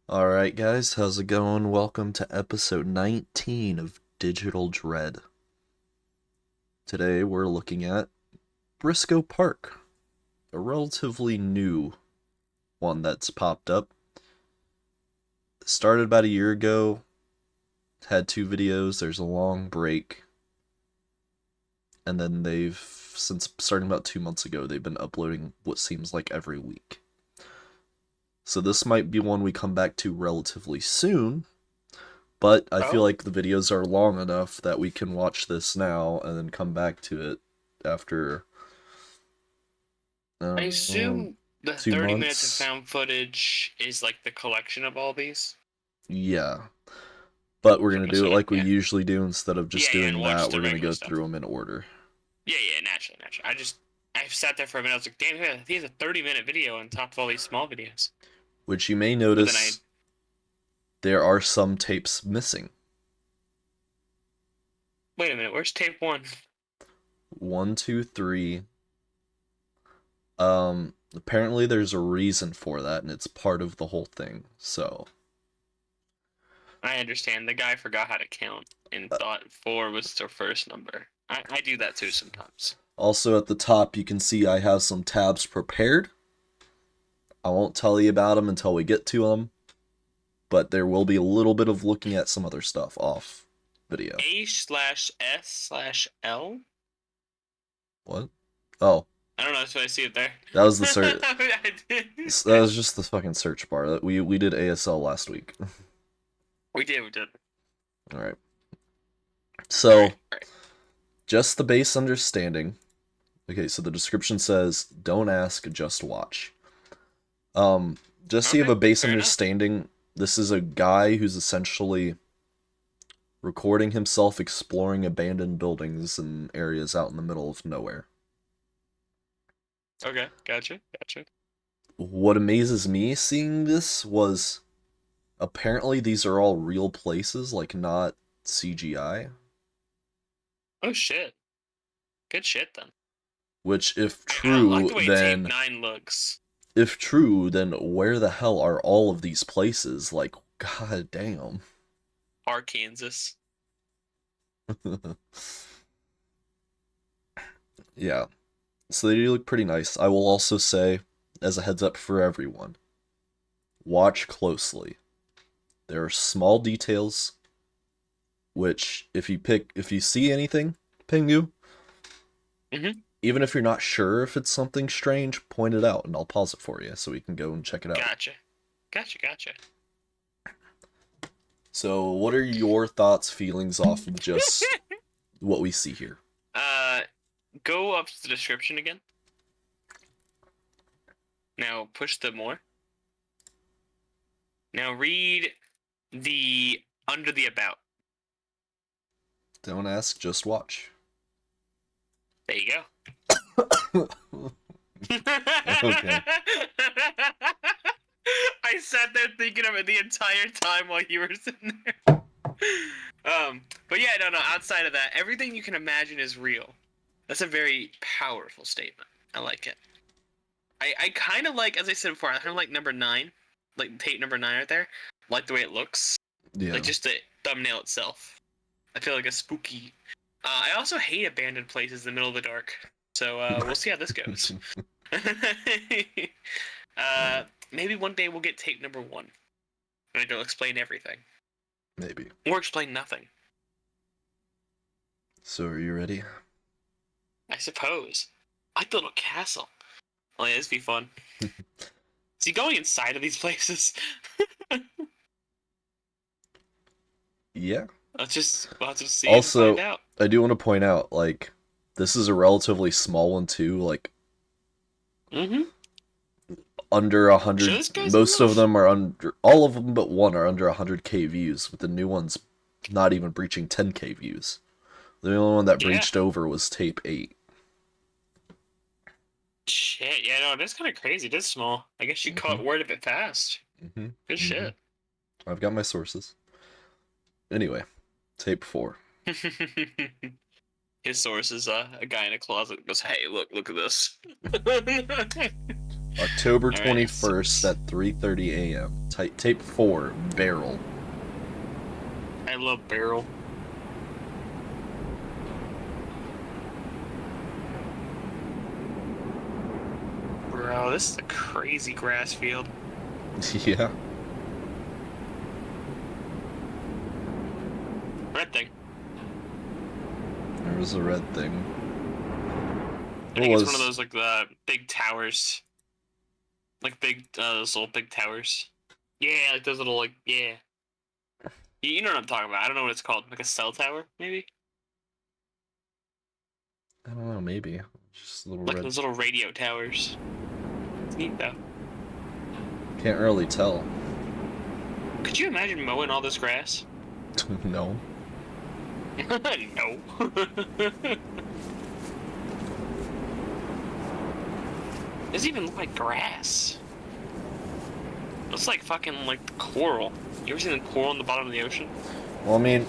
Alright, guys, how's it going? Welcome to episode 19 of Digital Dread. Today we're looking at Briscoe Park, a relatively new one that's popped up. Started about a year ago, had two videos, there's a long break, and then since starting about 2 months ago, they've been uploading what seems like every week. So this might be one we come back to relatively soon, but I feel like the videos are long enough that we can watch this now and then come back to it after I uh, assume the 30 minutes of 2 months. found footage is like the collection of all these. Yeah, but we're So gonna I'm do it assuming, like we yeah. usually do. Instead of just Yeah, and doing watch that, the we're gonna regular go stuff. through them in order. Yeah, naturally. I sat there for a minute. I was like, damn, yeah, he's a 30-minute video on top of all these small videos. Which you may But then I, notice there are some tapes missing. wait a minute, where's tape one? One, two, three. Apparently there's a reason for that, and it's part of the whole thing. So, I understand. The guy forgot how to count and thought four was their first number. I do that too sometimes. also at the top, you can see I have some tabs prepared. I won't tell you about them until we get to them, but there will be a little bit of looking at some other stuff off video. A/S/L? What? Oh, I don't know, that's what I see it there. that was the search. I did. That was just the fucking search bar. We did ASL last week. We did. All right. So, All right. just the base understanding. Okay, so the description says, "Don't ask, just watch." Just so you have a base Fair enough. understanding, this is a guy who's essentially recording himself exploring abandoned buildings and areas out in the middle of nowhere. Okay, gotcha. What amazes me seeing this was apparently these are all real places, like not CGI. Oh shit. Good shit then. Which, if I don't like true, the way Tape 9 looks. then where the hell are all of these places? Like, god damn. Arkansas. Yeah. So they do look pretty nice. I will also say, as a heads up for everyone, watch closely. There are small details, which if you see anything, Pingu, Mm-hmm. even if you're not sure if it's something strange, point it out and I'll pause it for you so we can go and check it out. Gotcha. So, what are your thoughts, feelings off of just what we see here? Go up to the description again. Now push the more. Now read the under the about. Don't ask, just watch. There you go. Okay. I sat there thinking of it the entire time while you were sitting there. But yeah, no. Outside of that, everything you can imagine is real. That's a very powerful statement. I like it. I kind of like, as I said before, I kind of like number 9, like tape number 9 right there. I like the way it looks. Yeah. Like just the thumbnail itself. I feel like a spooky. I also hate abandoned places in the middle of the dark. So we'll see how this goes. Maybe one day we'll get tape number 1. And it'll explain everything. Maybe. Or explain nothing. So, are you ready? I suppose. I like the little castle. Oh yeah, this would be fun. Is he going inside of these places? Yeah. We'll have to see Also, and find out. I do want to point out, like, this is a relatively small one too. Like, Mm-hmm. under 100. Sure this guy's Most of enough. them are under. All of them but one are under 100k views, with the new ones not even breaching 10k views. The only one that breached over was tape 8. Shit, yeah, no, that's kind of crazy. It is small. I guess you caught word of it fast. Good shit. I've got my sources. Anyway, tape 4. His source is a guy in a closet goes, "Hey, look at this." October All right. 21st at 3:30 a.m. Tape 4, Barrel. I love Barrel. Bro, this is a crazy grass field. Yeah. Red thing. There was a red thing. I What think it's one of was? those like the big towers. Like those little big towers. Yeah, like those little like yeah. You know what I'm talking about. I don't know what it's called. Like a cell tower, maybe? I don't know, maybe. Just a little Like red. those little radio towers. It's neat though. Can't really tell. Could you imagine mowing all this grass? No. No. Doesn't even look like grass. Looks like fucking like coral. You ever seen the coral in the bottom of the ocean? Well, I mean,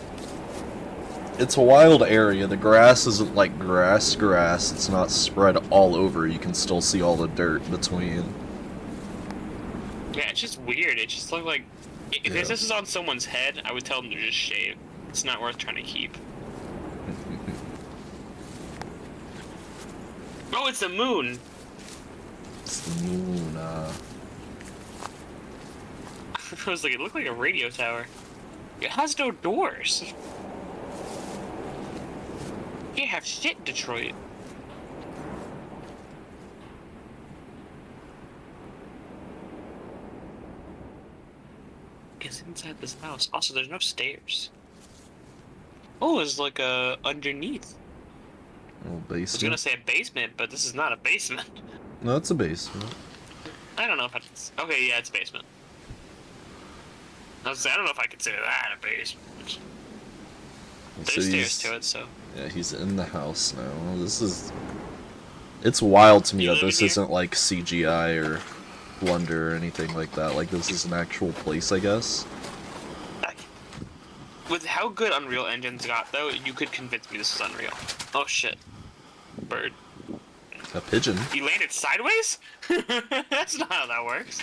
it's a wild area. The grass isn't like grass. It's not spread all over. You can still see all the dirt between. Yeah, it's just weird. It just looked like if Yeah. this was on someone's head, I would tell them to just shave. It's not worth trying to keep. Oh, it's the moon. It's the moon. I was like, it looked like a radio tower. It has no doors. You can't have shit in Detroit. Is inside this house. Also, there's no stairs. Oh, it's like a underneath. Little I was gonna basement. say a basement, but this is not a basement. No, it's a basement. I don't know if it's okay. Yeah, it's a basement. I was saying, I don't know if I consider that a basement. There's stairs to it, so. Yeah, he's in the house now. This is. It's wild to me You that live in this here? isn't like CGI or Blender or anything like that. Like this is an actual place, I guess. With how good Unreal Engine's got, though, you could convince me this is Unreal. Oh shit, bird. A pigeon. You landed sideways? That's not how that works.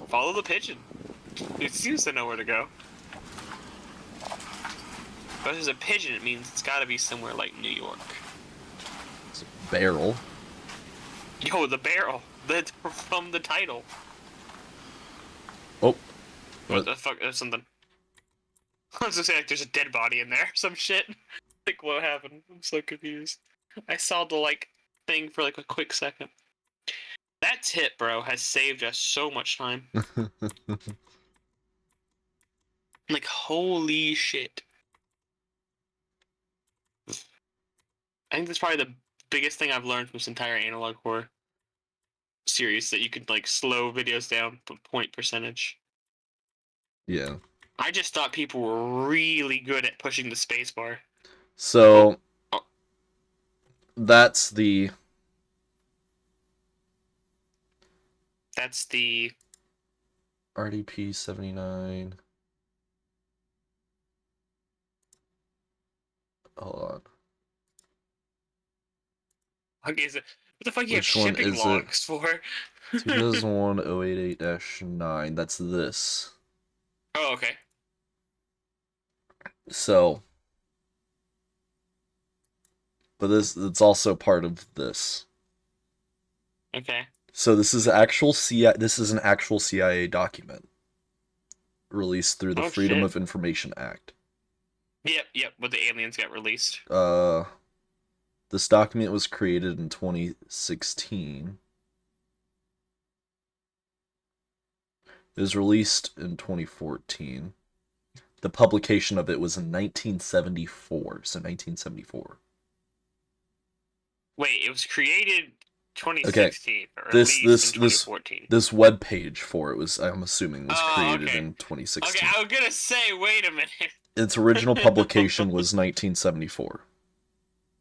Follow the pigeon. It seems to know where to go. But if there's a pigeon, it means it's gotta be somewhere like New York. It's a barrel. Yo, the barrel. That's from the title. Oh. What the fuck? There's something. I was gonna say, like, there's a dead body in there. Some shit. Like, what happened? I'm so confused. I saw the, like, thing for, like, a quick second. That tip, bro, has saved us so much time. Like, holy shit. I think that's probably the biggest thing I've learned from this entire analog horror series, that you could, like, slow videos down, but point percentage. Yeah. I just thought people were really good at pushing the spacebar. So Oh. that's the That's the... RDP 79. Hold Okay, what the fuck you have Which one shipping is it? logs for? on. 2001 088-9. That's this. Oh, okay. So, but it's also part of this. Okay. So this is actual CIA. This is an actual CIA document released through the Oh, Freedom shit. of Information Act. Yep, but the aliens got released. This document was created in 2016. It was released in 2014. The publication of it was in 1974. So 1974. Wait, it was created 2016, but This released in this 2014. this web page for it was, I'm assuming, was Oh, created okay. in 2016. Okay, I was gonna say, wait a minute. Its original publication was 1974.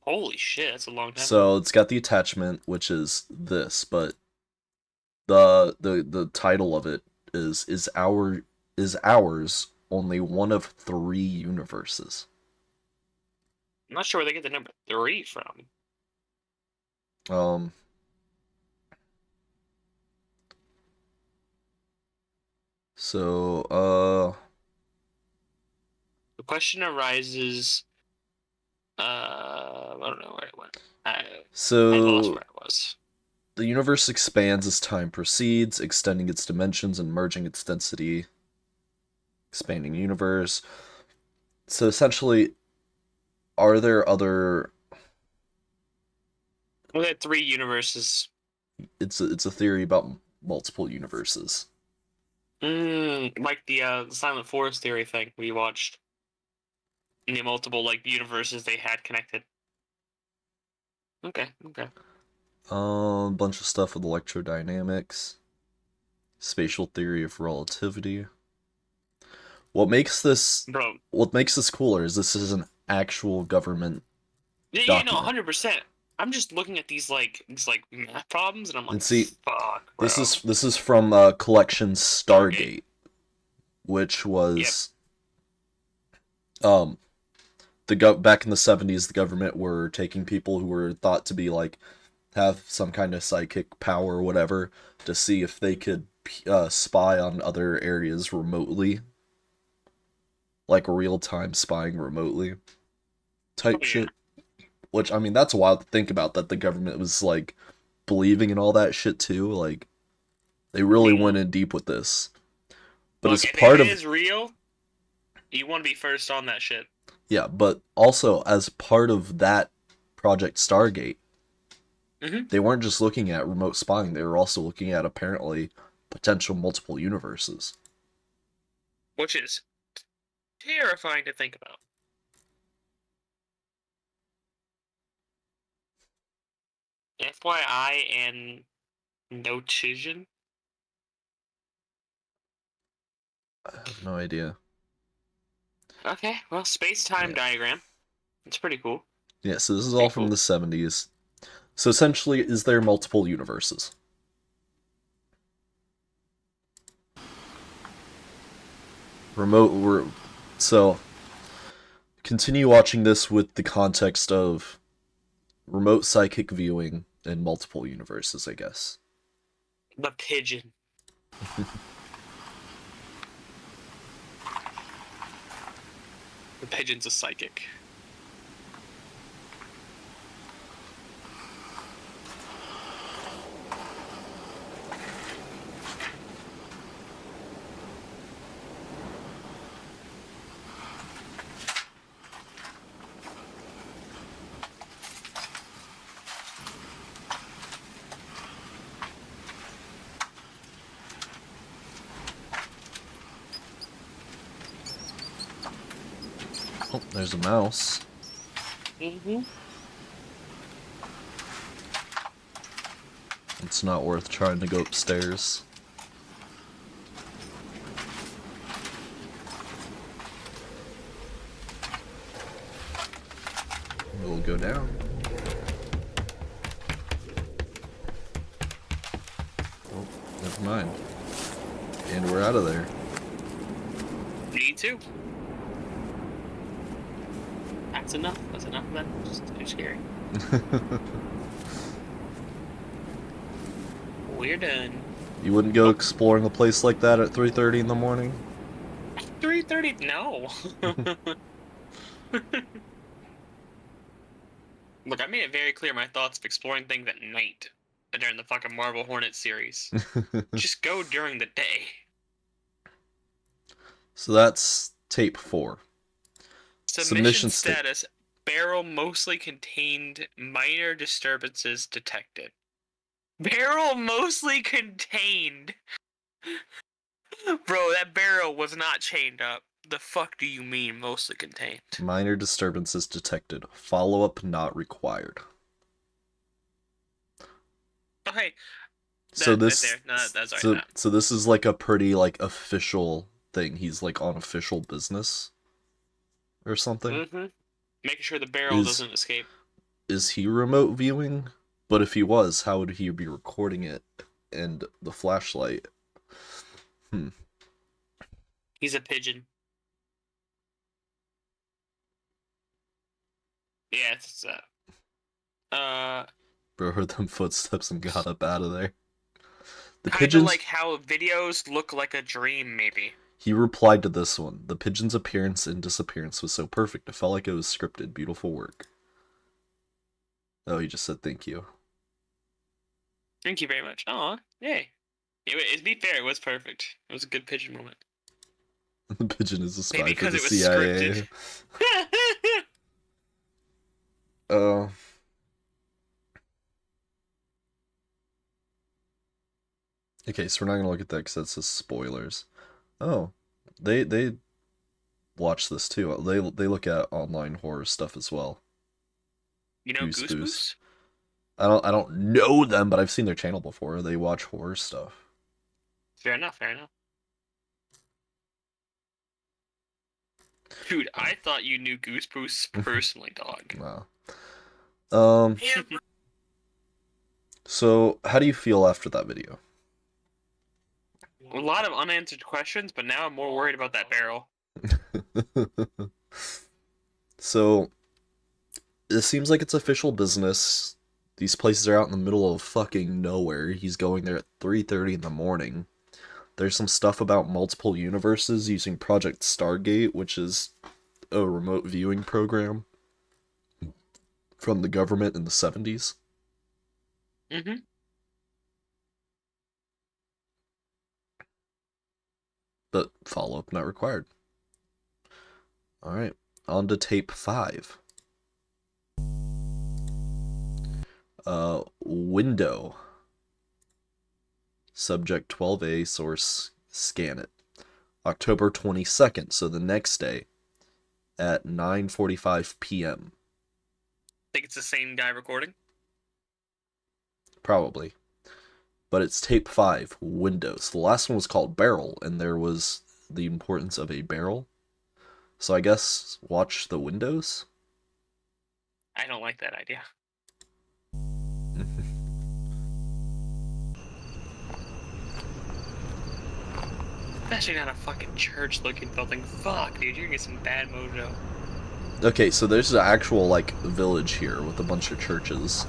Holy shit, that's a long time. So it's got the attachment, which is this, but the title of it is ours only one of 3 universes. I'm not sure where they get the number 3 from. So, The question arises. I don't know where it went. I lost so where it was. the universe expands as time proceeds, extending its dimensions and merging its density, expanding universe. So essentially, are there other? We had three universes. It's a theory about multiple universes. Like the Silent Forest theory thing we watched. And the multiple like universes they had connected. Okay, okay. A bunch of stuff with electrodynamics, spatial theory of relativity. What makes this Bro. what makes this cooler is this is an actual government Yeah, no, document. 100%. I'm just looking at these math problems and I'm And like, see, fuck, this bro. is from collection Stargate. Stargate, which Yep. was um back in the 70s the government were taking people who were thought to be like have some kind of psychic power or whatever to see if they could spy on other areas remotely, like real time spying remotely Oh type yeah. shit. Which I mean, that's wild to think about that the government was like believing in all that shit too. Like they really Yeah. went in deep with this. But Look, as if it part of is real, you want to be first on that shit. yeah, but also as part of that Project Stargate, Mm-hmm. they weren't just looking at remote spying, they were also looking at apparently potential multiple universes. Which is terrifying to think about. FYI and notation. I have no idea. Okay, well, space-time Yeah. diagram. It's pretty cool. Yeah, so this is all Pretty from cool. the 70s. So essentially, is there multiple universes? Remote. So continue watching this with the context of remote psychic viewing in multiple universes, I guess. The pigeon. The pigeon's a psychic. Oh, there's a mouse. Mm-hmm. It's not worth trying to go upstairs. We'll go down. Oh, never mind. And we're out of there. Me too. That's enough. That's enough of that. Just too scary. We're done. You wouldn't go Oh, exploring a place like that at 3:30 in the morning? 3:30? No. Look, I made it very clear my thoughts of exploring things at night during the fucking Marvel Hornet series. Just go during the day. So that's tape 4. Submission Submission state. status. Barrel mostly contained minor disturbances detected. Barrel mostly contained. Bro, that barrel was not chained up. The fuck do you mean mostly contained? Minor disturbances detected. Follow-up not required. Okay, So that this there. No, that's already so that. so this is like a pretty like official thing. He's like on official business or something. Mm-hmm. Making sure the barrel Is doesn't escape. is he remote viewing? But if he was, how would he be recording it and the flashlight? Hmm. He's a pigeon. Yeah, it's Bro heard them footsteps and got up out of there. The Kind of pigeons. like how videos look like a dream, maybe. He replied to this one. The pigeon's appearance and disappearance was so perfect. It felt like it was scripted. Beautiful work. Oh, he just said thank you. Thank you very much. Aw, yay. To be fair, it was perfect. It was a good pigeon moment. The pigeon is a Maybe spy for because the it was CIA. scripted. Uh, okay, so we're not gonna look at that because that says spoilers. Oh, they watch this too. They look at online horror stuff as well. You know Goose Goose Boost. Boost? I don't know them, but I've seen their channel before. They watch horror stuff. Fair enough, fair enough. Dude, I thought you knew Goose Boost personally, dog. Wow. Um. So, how do you feel after that video? A lot of unanswered questions, but now I'm more worried about that barrel. So, it seems like it's official business. These places are out in the middle of fucking nowhere. He's going there at 3:30 in the morning. There's some stuff about multiple universes using Project Stargate, which is a remote viewing program from the government in the 70s. Mm-hmm. But follow-up not required. Alright, on to tape 5. Window. Subject 12A, source scan it. October 22nd, so the next day at 9:45 p.m. Think it's the same guy recording? Probably. But it's tape 5, Windows. The last one was called Barrel, and there was the importance of a barrel. So I guess watch the windows? I don't like that idea. Especially not a fucking church-looking building. Fuck, dude, you're gonna get some bad mojo. Okay, so there's an actual, like, village here with a bunch of churches.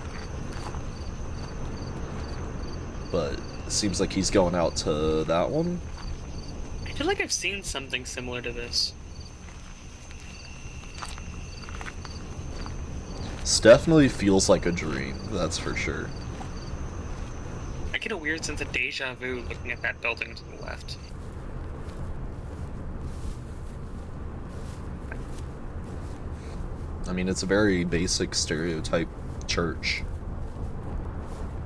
But it seems like he's going out to that one. I feel like I've seen something similar to this. This definitely feels like a dream, that's for sure. I get a weird sense of deja vu looking at that building to the left. I mean, it's a very basic stereotype church.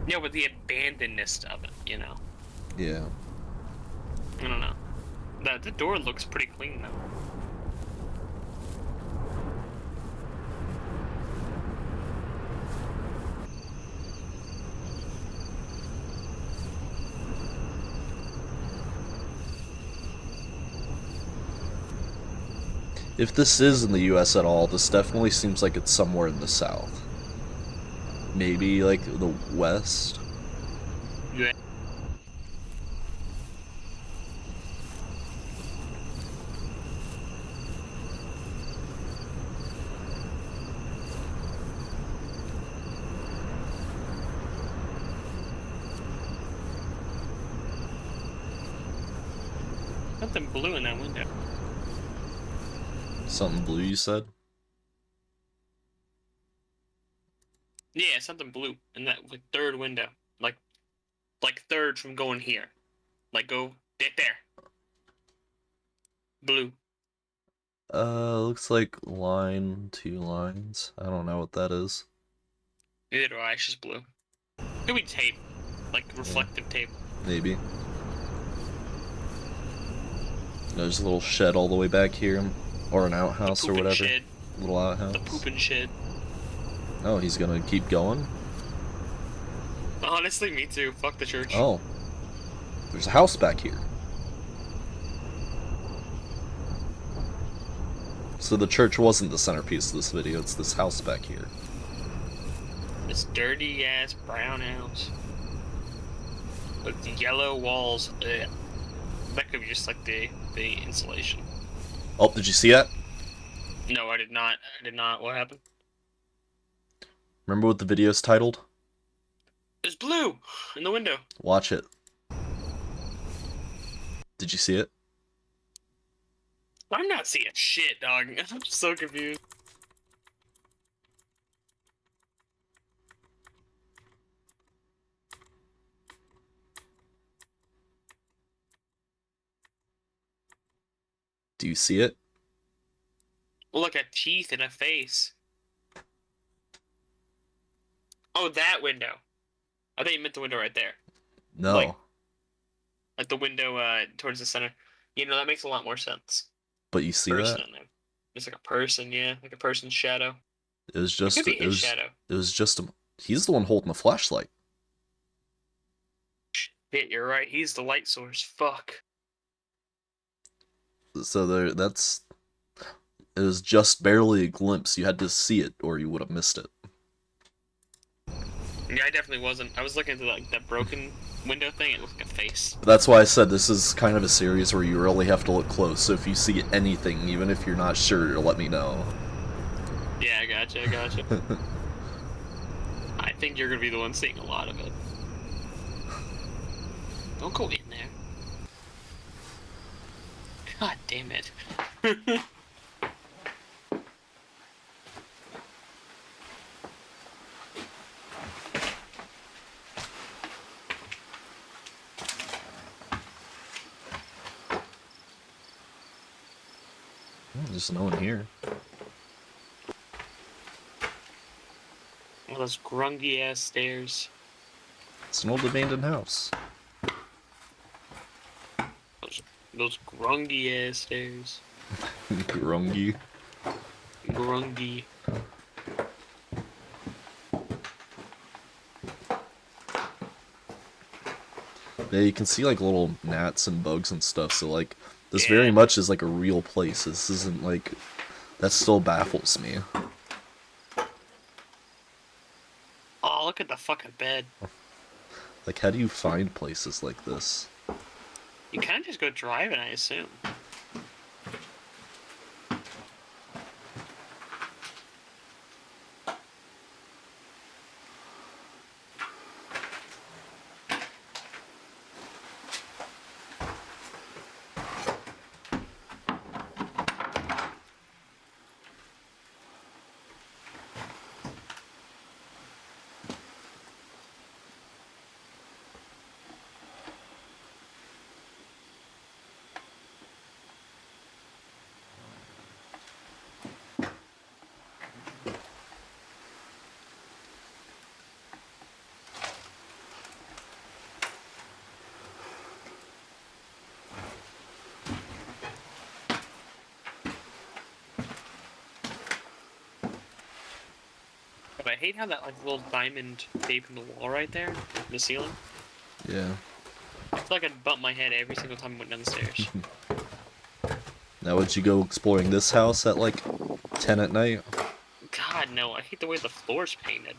Yeah, with the abandonedness of it, you know? Yeah. I don't know. The door looks pretty clean, though. If this is in the US at all, this definitely seems like it's somewhere in the South. Maybe, like, the West? Yeah. Something blue in that window. Something blue, you said? Yeah, something blue in that like third window. Like third from going here. Like go right there. Blue. Looks like line, 2 lines. I don't know what that is. Neither do I, it's just blue. Could be tape. Like reflective tape. Maybe. There's a little shed all the way back here. Or an outhouse or whatever. Shed. Little outhouse. The pooping shed. Oh, he's gonna keep going? Honestly, me too. Fuck the church. Oh. There's a house back here. So the church wasn't the centerpiece of this video, it's this house back here. This dirty ass brown house. With the yellow walls. Ugh. That could be just like the insulation. Oh, did you see that? No, I did not. I did not. What happened? Remember what the video's titled? It's blue in the window. Watch it. Did you see it? I'm not seeing shit, dog. I'm so confused. Do you see it? Look at teeth and a face. Oh, that window. I thought you meant the window right there. No. Like the window towards the center. You know, that makes a lot more sense. But you see Person that? in there. It's like a person, yeah. Like a person's shadow. It was It could just be it his was shadow. it was just a, he's the one holding the flashlight. Shit, you're right. He's the light source. Fuck. So it was just barely a glimpse. You had to see it or you would have missed it. Yeah, I definitely wasn't. I was looking at like that broken window thing. It looked like a face. But that's why I said this is kind of a series where you really have to look close. So if you see anything, even if you're not sure, let me know. Yeah, I gotcha. I think you're gonna be the one seeing a lot of it. Don't go in there. God damn it. There's no one here. All those grungy ass stairs. It's an old abandoned house. Those grungy ass stairs. Grungy. Grungy. Yeah, you can see like little gnats and bugs and stuff. So like, this Yeah. very much is like a real place. This isn't like, that still baffles me. Oh, look at the fucking bed. Like, how do you find places like this? You can't just go driving, I assume. But I hate how that like little diamond tape in the wall right there, in the ceiling. Yeah. I feel like I'd bump my head every single time I went down the stairs. Now would you go exploring this house at like 10 at night? God, no, I hate the way the floor's painted.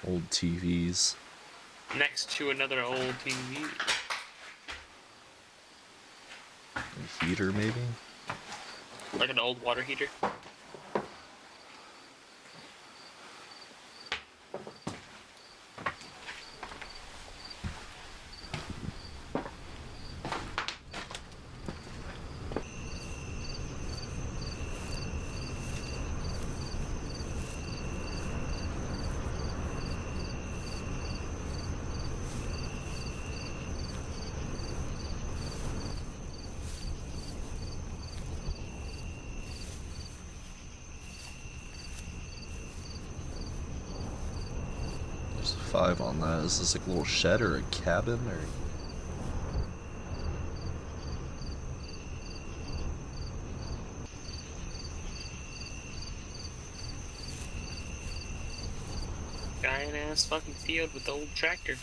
Old TVs. Next to another old TV. A heater maybe? Like an old water heater. There's a 5 on that. Is this like a little shed or a cabin or? Giant ass fucking field with the old tractor.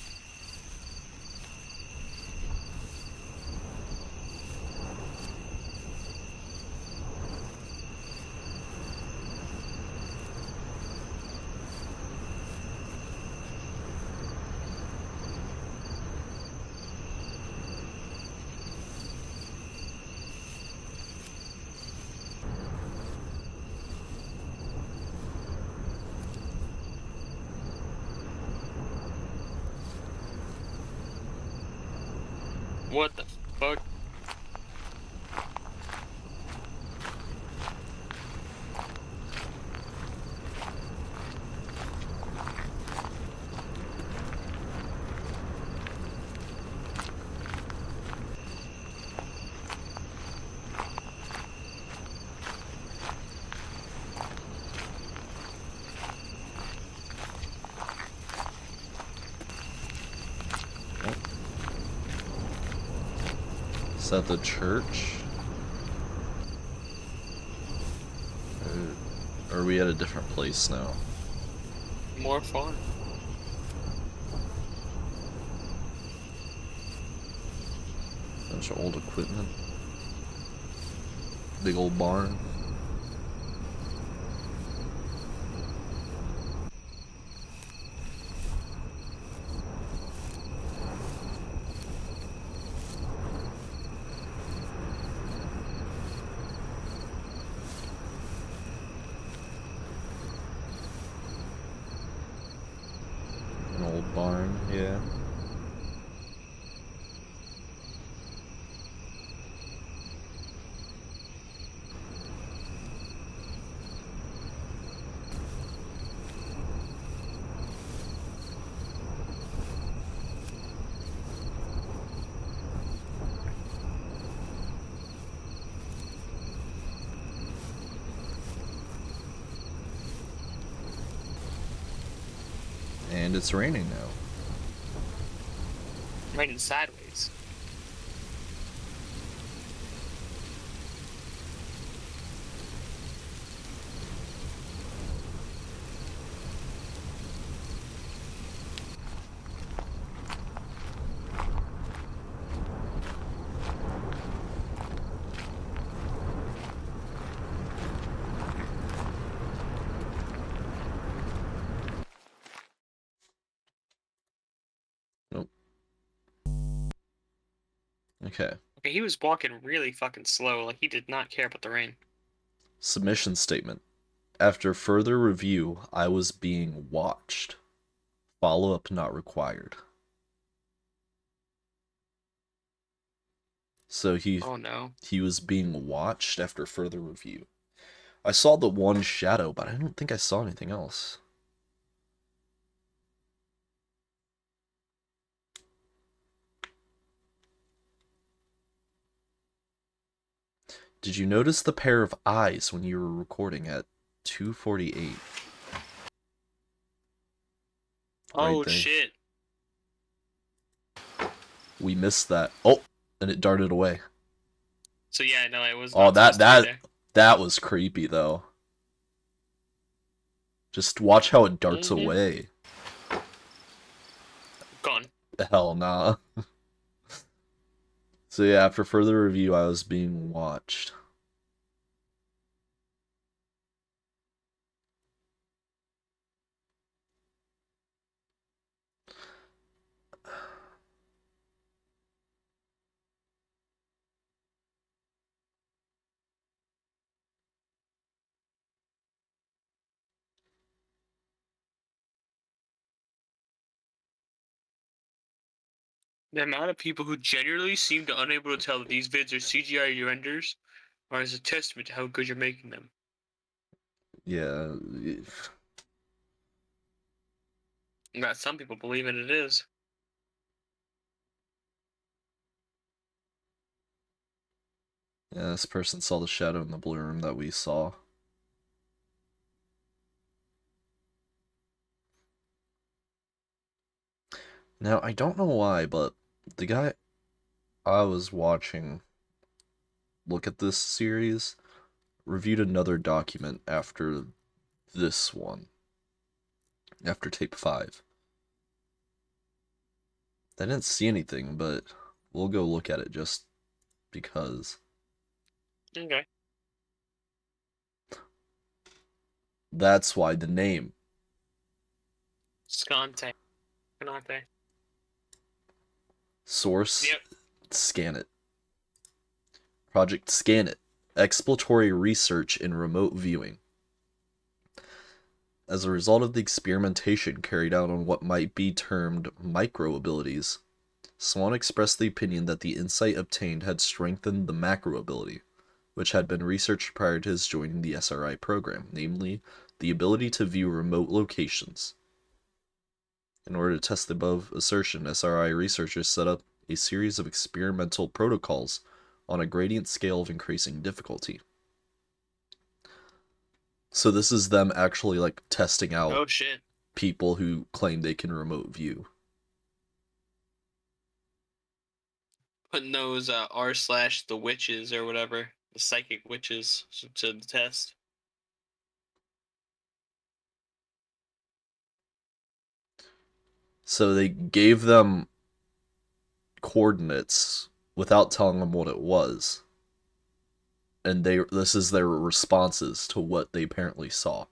What the fuck? Is that the church? Or are we at a different place now? More fun. Bunch of old equipment. Big old barn. An old barn, yeah. And it's raining now. Raining sideways. Nope. Okay. Okay, he was walking really fucking slow. Like, he did not care about the rain. Submission statement. After further review, I was being watched. Follow-up not required. So Oh no. he was being watched after further review. I saw the one shadow, but I don't think I saw anything else. Did you notice the pair of eyes when you were recording at 2:48? Right Oh there. shit. We missed that. Oh, and it darted away. So yeah, no, it was Oh, not supposed to be there. that was creepy though. Just watch how it darts away. Gone. Hell nah. So yeah, after further review, I was being watched. The amount of people who genuinely seem to unable to tell that these vids are CGI renders are as a testament to how good you're making them. Yeah. You got some people believing it is. Yeah, this person saw the shadow in the blue room that we saw. Now, I don't know why, but the guy I was watching look at this series reviewed another document after this one, after tape 5. I didn't see anything, but we'll go look at it just because. Okay. That's why the name. Scante. Canate. Source, Yep. scan it. Project Scan It. Exploratory research in remote viewing. As a result of the experimentation carried out on what might be termed micro abilities, Swan expressed the opinion that the insight obtained had strengthened the macro ability, which had been researched prior to his joining the SRI program, namely, the ability to view remote locations. In order to test the above assertion, SRI researchers set up a series of experimental protocols on a gradient scale of increasing difficulty. So this is them actually like testing out Oh shit. people who claim they can remote view. Putting those r/the witches or whatever, the psychic witches, to the test. So they gave them coordinates without telling them what it was. And this is their responses to what they apparently saw.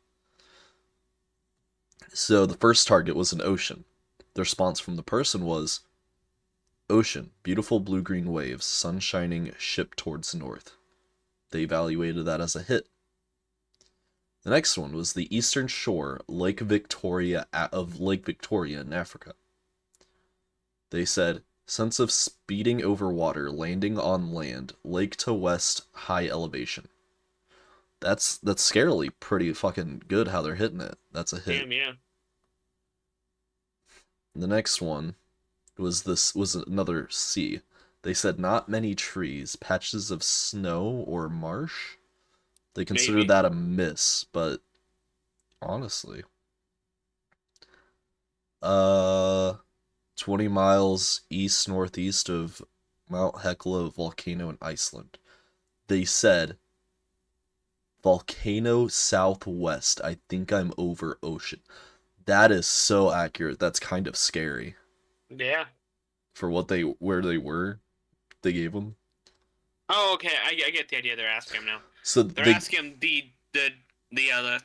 So the first target was an ocean. The response from the person was ocean, beautiful blue-green waves, sun shining, ship towards north. They evaluated that as a hit. The next one was the eastern shore, Lake Victoria in Africa. They said sense of speeding over water, landing on land, lake to west, high elevation. That's scarily pretty fucking good how they're hitting it. That's a hit. Damn, yeah. The next one was another C. They said not many trees, patches of snow or marsh. They considered Maybe. that a miss, but honestly, uh 20 miles east northeast of Mount Hekla volcano in Iceland. They said volcano southwest. I think I'm over ocean. That is so accurate. That's kind of scary Yeah. for where they were. They gave them. Oh, okay. I get the idea they're asking him now. So They're they asking him the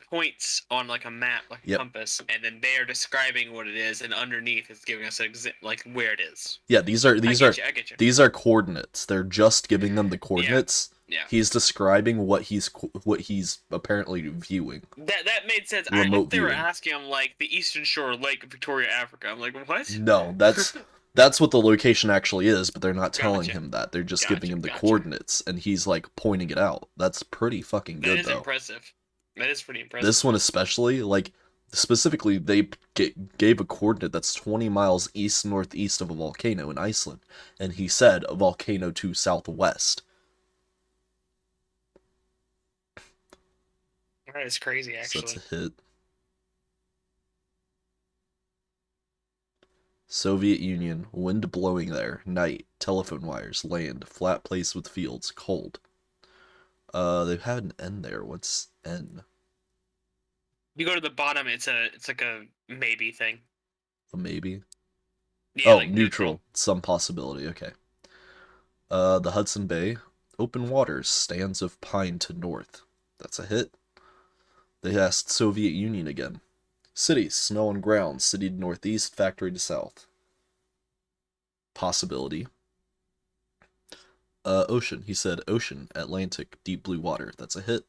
points on like a map, like a yep. compass, and then they are describing what it is, and underneath it's giving us like where it is. Yeah, I get you. these are coordinates. They're just giving them the Yeah, coordinates. yeah. He's describing what he's apparently viewing, That made sense. I remote thought they were viewing. asking him like the Eastern Shore Lake of Victoria, Africa. I'm like, what? No, that's what the location actually is, but they're not telling Gotcha, him that. They're just giving gotcha, him the gotcha. coordinates, and he's like pointing it out. That's pretty fucking That good is though. impressive. That is pretty This impressive. one especially, like specifically, they gave a coordinate that's 20 miles east northeast of a volcano in Iceland, and he said a volcano to southwest. That is crazy, So that's a actually. hit. Soviet Union, wind blowing there, night, telephone wires, land, flat place with fields, cold. They've had an N there. What's N? You go to the bottom, it's like a maybe thing. A maybe? Yeah, Oh, like neutral. neutral. Some possibility. Okay. The Hudson Bay, open waters, stands of pine to north. That's a hit. They asked Soviet Union again. Cities, snow on ground, city to northeast, factory to south. Possibility. Ocean. He said ocean, Atlantic, deep blue water. That's a hit.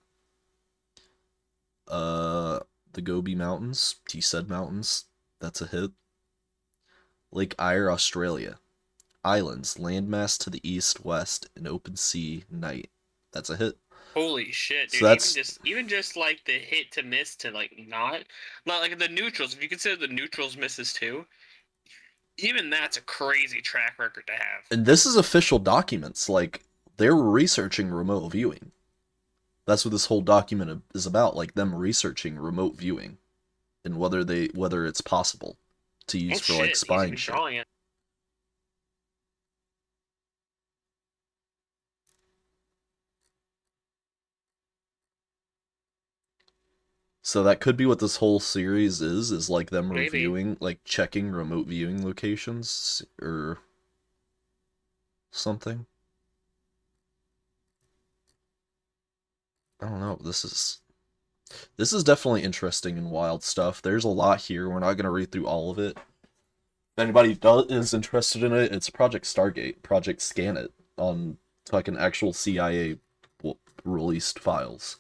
Uh, the Gobi Mountains. He said mountains. That's a hit. Lake Eyre, Australia. Islands, landmass to the east, west, an open sea, night. That's a hit. Holy shit, So dude! that's Even just like the hit to miss to like not like the neutrals. If you consider the neutrals misses too, even that's a crazy track record to have. and this is official documents. Like they're researching remote viewing. That's what this whole document is about. Like them researching remote viewing and whether it's possible to Oh use for like shit, he's spying even shit. drawing it. So that could be what this whole series is like them Maybe. reviewing, like checking remote viewing locations or something. I don't know. This is definitely interesting and wild stuff. There's a lot here. We're not gonna read through all of it. If anybody is interested in it, it's Project Stargate, Project Scan It on fucking actual CIA released files.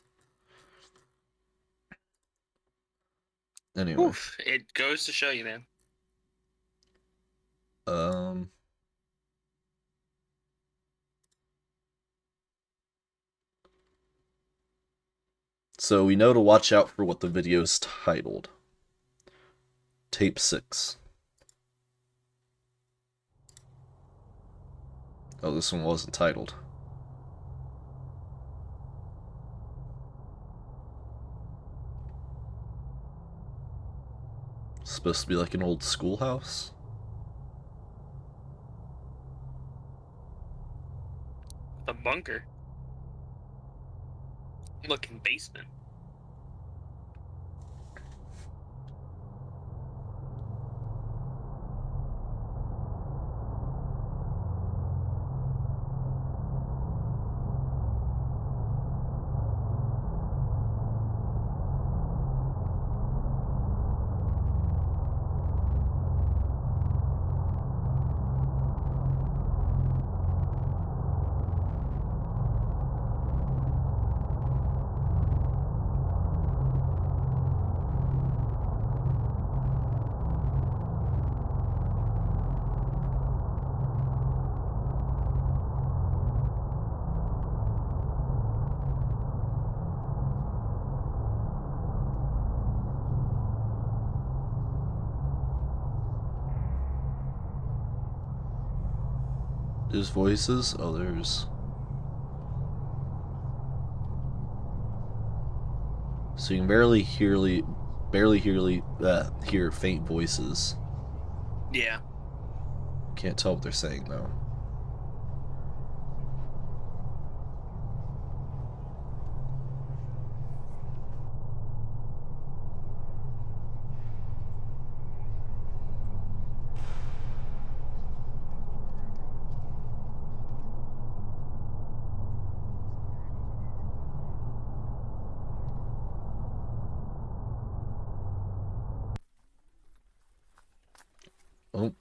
Anyway, Oof, it goes to show you, man. um, So we know to watch out for what the video's titled. Tape 6. Oh, this one wasn't titled. It's supposed to be like an old schoolhouse. The bunker. Looking basement. There's voices. Oh, there's. So you can hear faint voices. Yeah. Can't tell what they're saying though. Oh,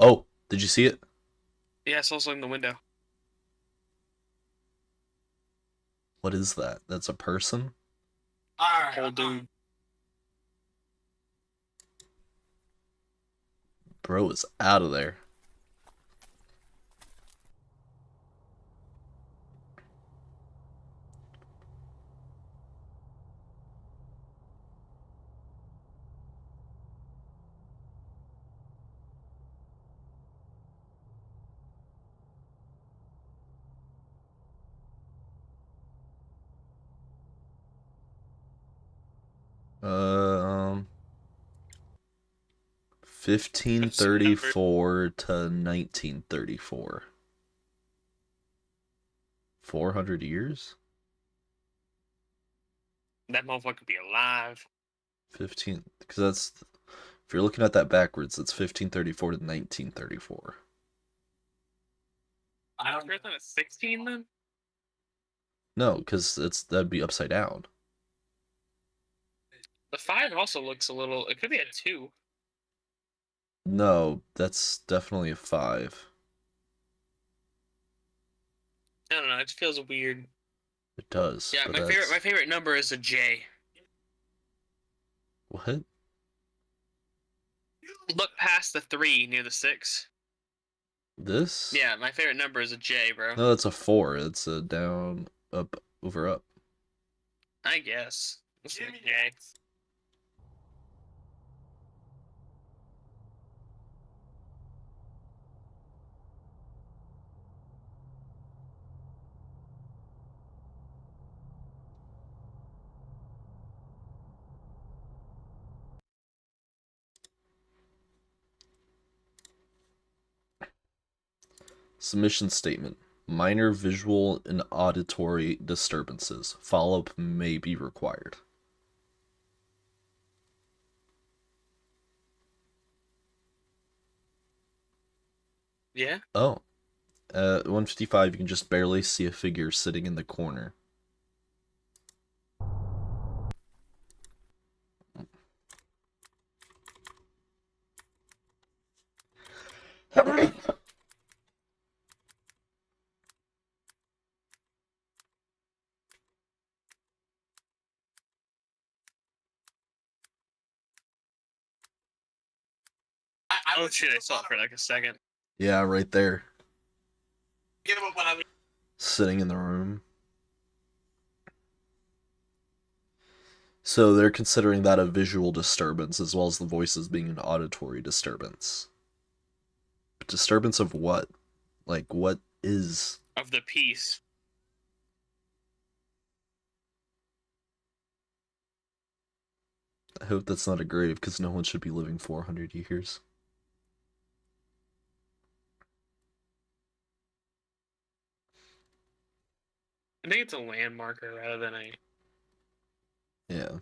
oh, did you see it? Yeah, it's also in the window. What is that? That's a person? Alright. Whole dude. Bro is out of there. Um, 1534 to 1934. 400 years? That motherfucker could be alive. 15, because that's, if you're looking at that backwards, it's 1534 to 1934. I don't know. It's 16 then? No, because that'd be upside down. The 5 also looks a little. It could be a 2. No, that's definitely a 5. I don't know. It feels weird. It does, Yeah, but my that's... favorite number is a J. What? Look past the 3 near the 6. This? Yeah, my favorite number is a J, bro. No, that's a 4. It's a down, up, over, up. I guess. It's a J. Submission statement. Minor visual and auditory disturbances. Follow-up may be required. Yeah? Oh. At 155, you can just barely see a figure sitting in the corner. Oh shit, I saw it for like a second. Yeah, right there. sitting in the room. So they're considering that a visual disturbance as well as the voices being an auditory disturbance. But disturbance of what? Like, what is. Of the piece. I hope that's not a grave, because no one should be living 400 years. I think it's a landmarker rather than a. Yeah.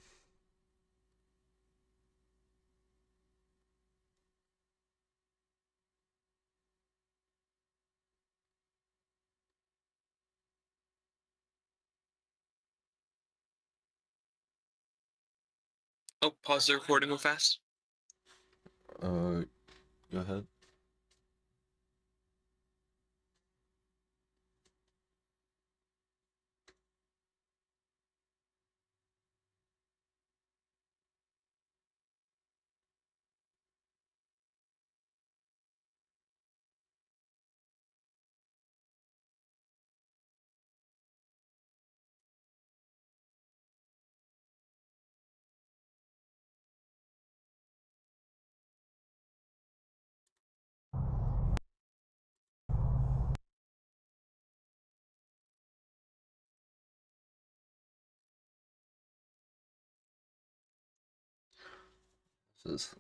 Oh, pause the recording real fast. Go ahead. This is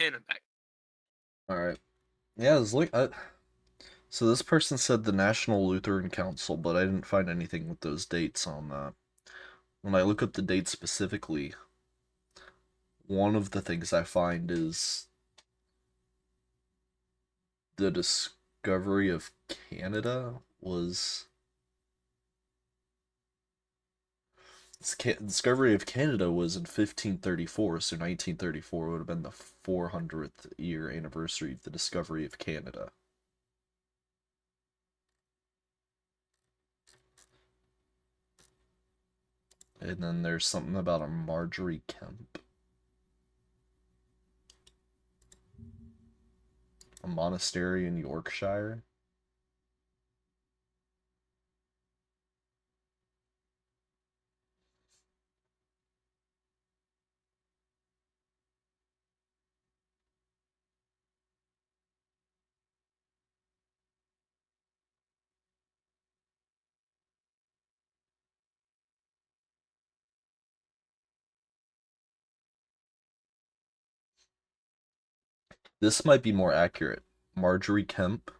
And I'm back. all right. Yeah, it's like so this person said the National Lutheran Council, but I didn't find anything with those dates on that. when I look up the date specifically, one of the things I find is the discovery of Canada was discovery of Canada was in 1534, so 1934 would have been the 400th year anniversary of the discovery of Canada. And then there's something about a Marjorie Kemp. A monastery in Yorkshire. This might be more accurate. Marjorie Kemp.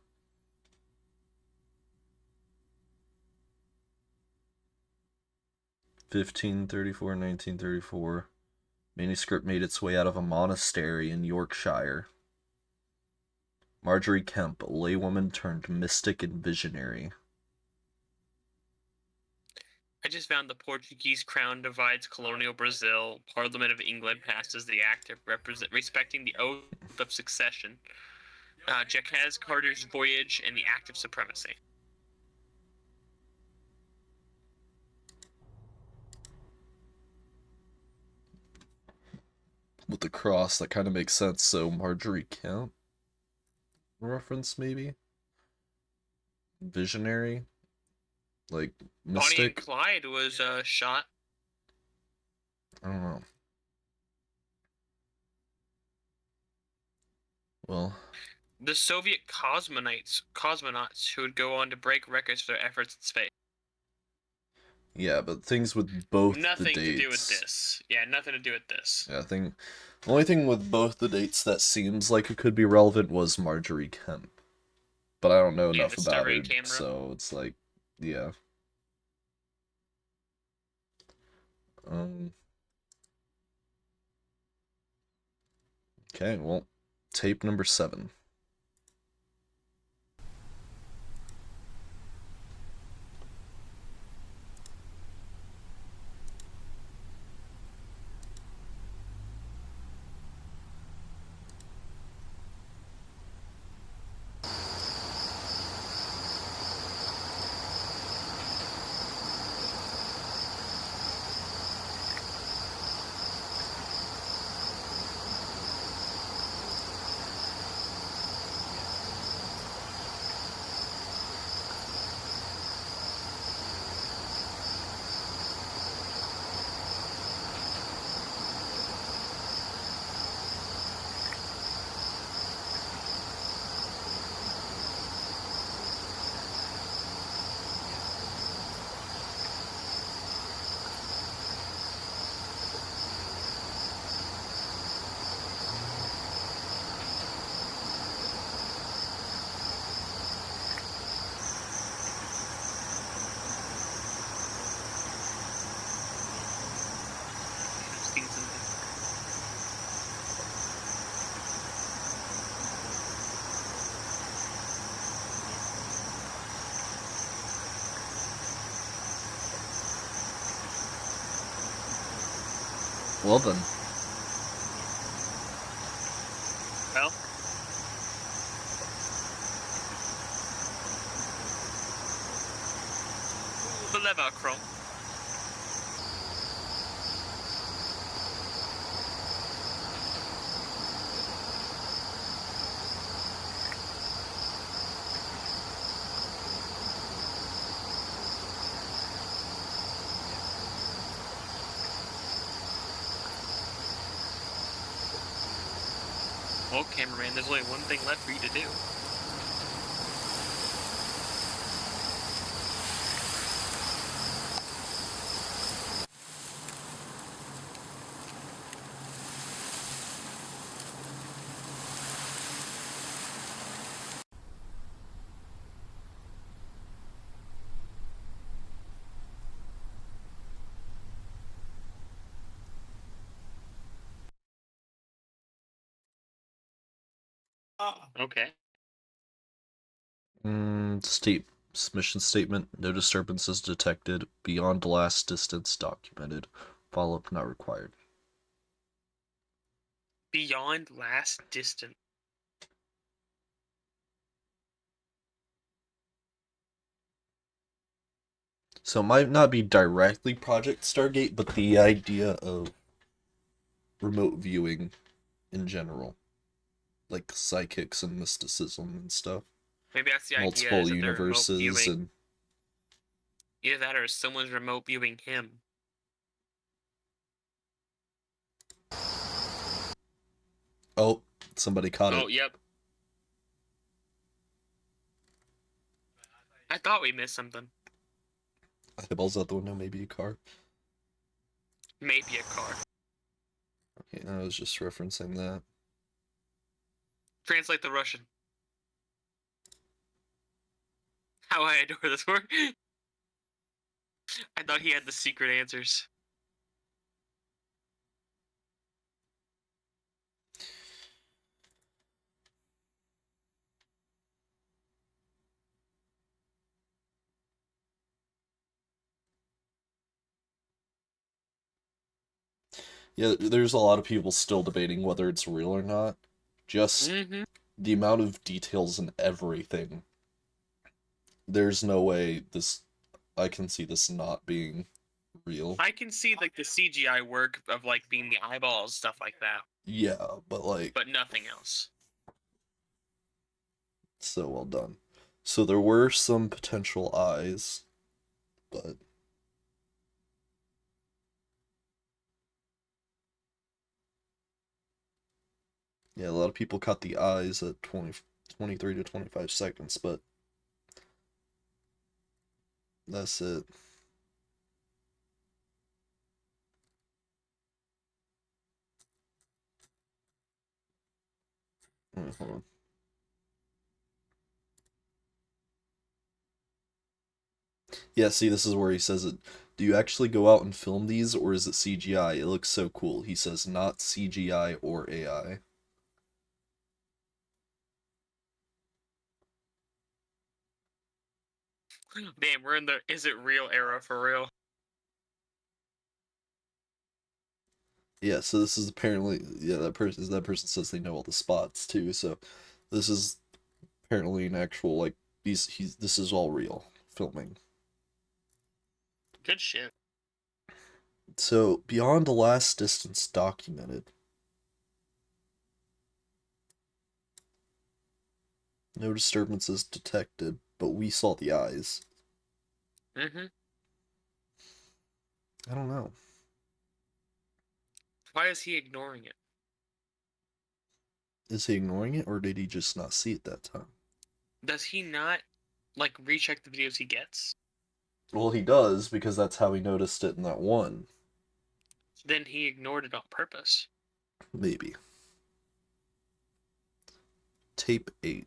1534, 1934. Manuscript made its way out of a monastery in Yorkshire. Marjorie Kemp, a laywoman turned mystic and visionary. I just found the Portuguese crown divides colonial Brazil. Parliament of England passes the act of respecting the oath of succession. Jacques Carter's voyage and the act of supremacy. With the cross, that kind of makes sense. So Marjorie Kemp reference maybe? Visionary? Like Bonnie and mystic? Clyde was shot. I don't know. Well, The Soviet cosmonauts who would go on to break records for their efforts in space. yeah, but things with both the Nothing to do with dates. this. Yeah, nothing to do with this. Yeah, I think the only thing with both the dates that seems like it could be relevant was Marjorie Kemp. But I don't know Yeah, enough the about Discovery her, camera. so it's like, yeah. Um, okay, well, tape number 7. Seen something. Well then, Well, the lever crawl. Well, cameraman, there's only one thing left for you to do. Okay. State mission statement. No disturbances detected. Beyond last distance documented. Follow-up not required. Beyond last distance. So it might not be directly Project Stargate, but the idea of remote viewing in general, like psychics and mysticism and stuff, Maybe that's the idea, multiple is that they're remote universes, viewing. and Either that or someone's remote viewing him. oh, somebody caught it. Oh, yep. I thought we missed something. Eyeballs out the window, maybe a car. Maybe a car. Okay, I was just referencing that. Translate the Russian. How I adore this word. I thought he had the secret answers. Yeah, there's a lot of people still debating whether it's real or not. Just Mm-hmm. the amount of details and everything. There's no way this. I can see this not being real. I can see like the CGI work of like being the eyeballs, stuff like that, Yeah, but like, but nothing else. so well done. So there were some potential eyes, but yeah, a lot of people caught the eyes at 23 to 25 seconds, but that's it. Wait, hold on. Yeah, see, this is where he says it. Do you actually go out and film these, or is it CGI? It looks so cool. He says not CGI or AI. Damn, we're in the is it real era for real. Yeah, so this is apparently, yeah, that person says they know all the spots too. So this is apparently an actual, like, this is all real filming. Good shit. So beyond the last distance documented. No disturbances detected, but we saw the eyes. Mm-hmm. I don't know. Why is he ignoring it? Is he ignoring it, or did he just not see it that time? Does he not like recheck the videos he gets? Well, he does, because that's how he noticed it in that one. Then he ignored it on purpose. Maybe. Tape 8.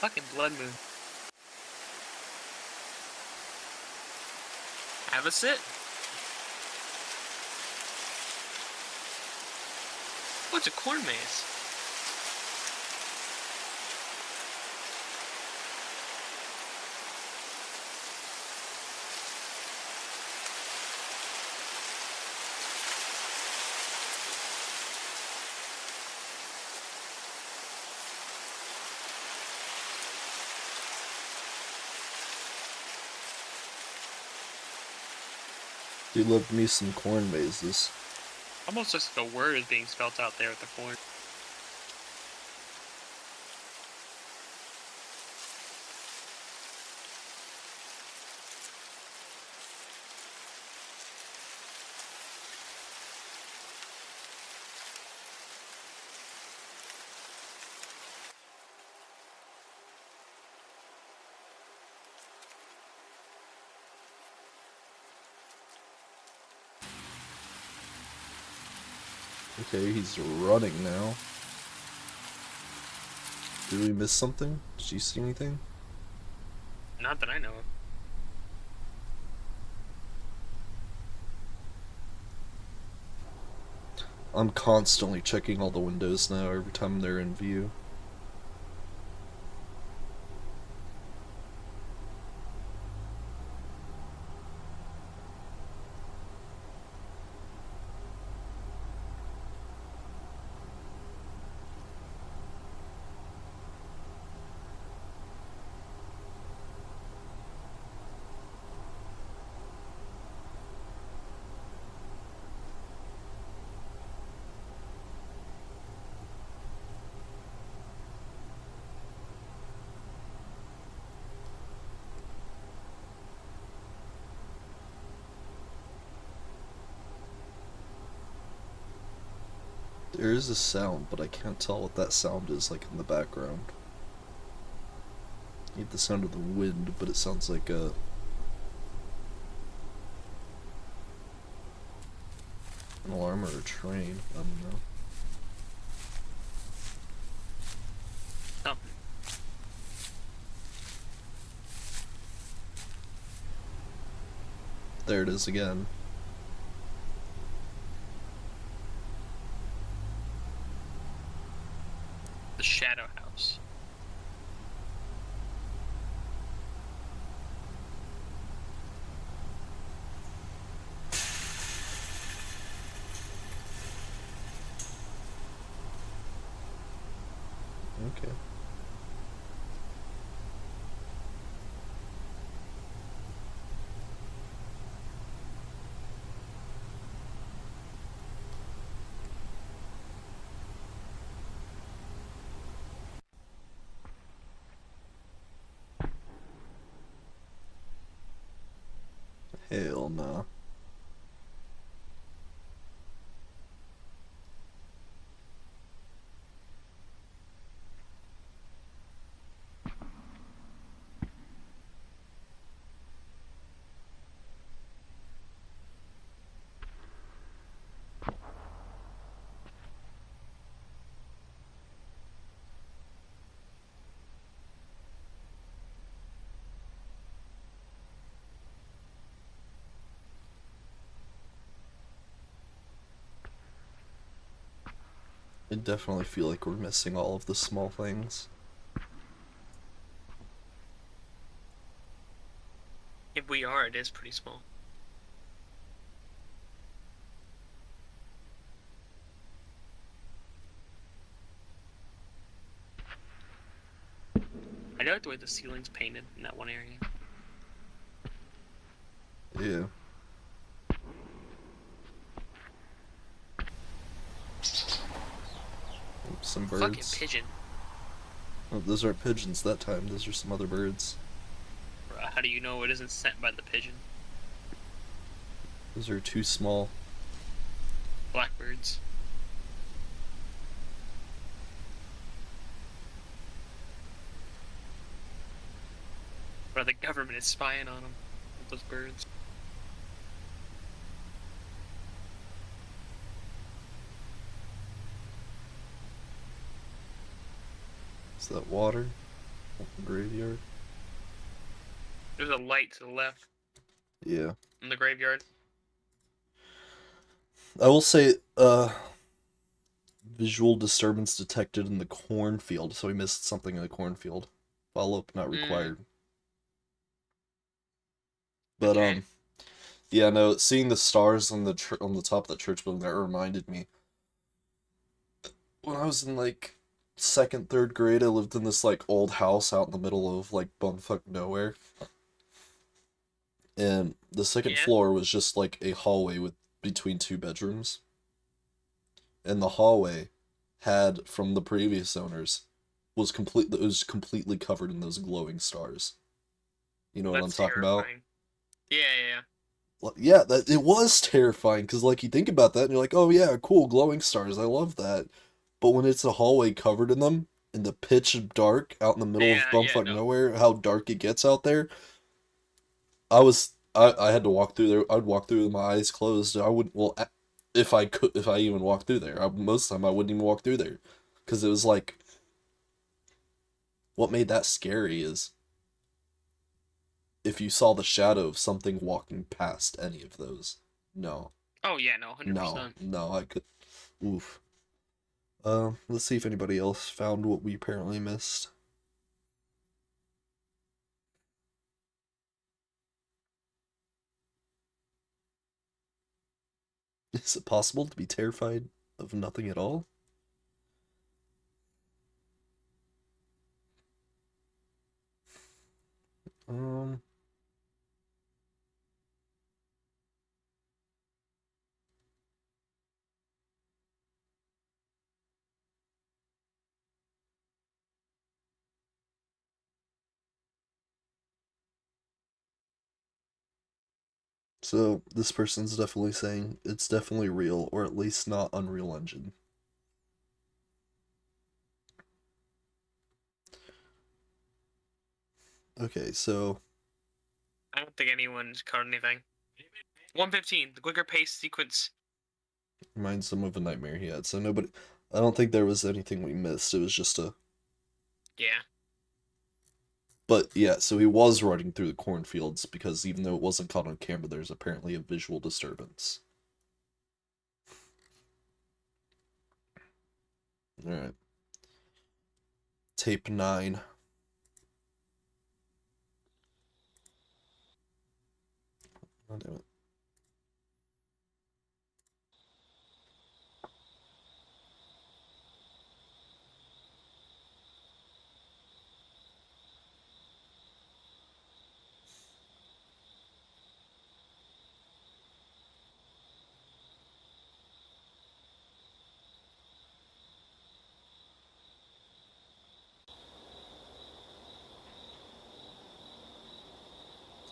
Fucking blood moon. Have a sit. What's a corn maze? He loved me some corn mazes. Almost just like a word is being spelt out there with the corn. Okay, he's running now. Did we miss something? Did you see anything? Not that I know of. I'm constantly checking all the windows now every time they're in view. There is a sound, but I can't tell what that sound is like in the background. I hate the sound of the wind, but it sounds like an alarm or a train. I don't know. Something. There it is again. The Shadow House. Okay. Hell no. I definitely feel like we're missing all of the small things. If we are, it is pretty small. I like the way the ceiling's painted in that one area. Yeah. Some Fucking birds. pigeon. Oh, those aren't pigeons that time. Those are some other birds. How do you know it isn't sent by the pigeon? Those are too small. Blackbirds. Bro, the government is spying on them. Those birds. Is that water? Graveyard? There's a light to the left Yeah. in the graveyard. I will say, visual disturbance detected in the cornfield, so we missed something in the cornfield. Follow-up not Mm, required. But, okay. yeah, no, seeing the stars on on the top of the church building, that reminded me. When I was in, like, second, third grade, I lived in this, like, old house out in the middle of, like, bumfuck nowhere. And the second Yeah. floor was just, like, a hallway with between two bedrooms. And the hallway had from the previous owners was completely covered in those glowing stars. You know what I'm That's talking about? terrifying. Yeah, yeah, yeah. Well, yeah, that it was terrifying because like you think about that and you're like, oh yeah, cool, glowing stars, I love that. But when it's a hallway covered in them, in the pitch dark, out in the middle of Yeah, yeah, bumfuck no. nowhere, how dark it gets out there, I had to walk through there. I'd walk through with my eyes closed. I would if I could, if I even walked through there. Most of the time I wouldn't even walk through there because it was like what made that scary is if you saw the shadow of something walking past any of those. No, Oh, yeah, no, no, 100%. no. I could. Oof. Let's see if anybody else found what we apparently missed. Is it possible to be terrified of nothing at all? Um, so this person's definitely saying it's definitely real, or at least not Unreal Engine. Okay, so I don't think anyone's caught anything. 115, the quicker pace sequence. reminds them of a nightmare he had. So nobody, I don't think there was anything we missed. It was just a, Yeah. but yeah, so he was running through the cornfields because even though it wasn't caught on camera, there's apparently a visual disturbance. All right. Tape 9. Oh, damn it.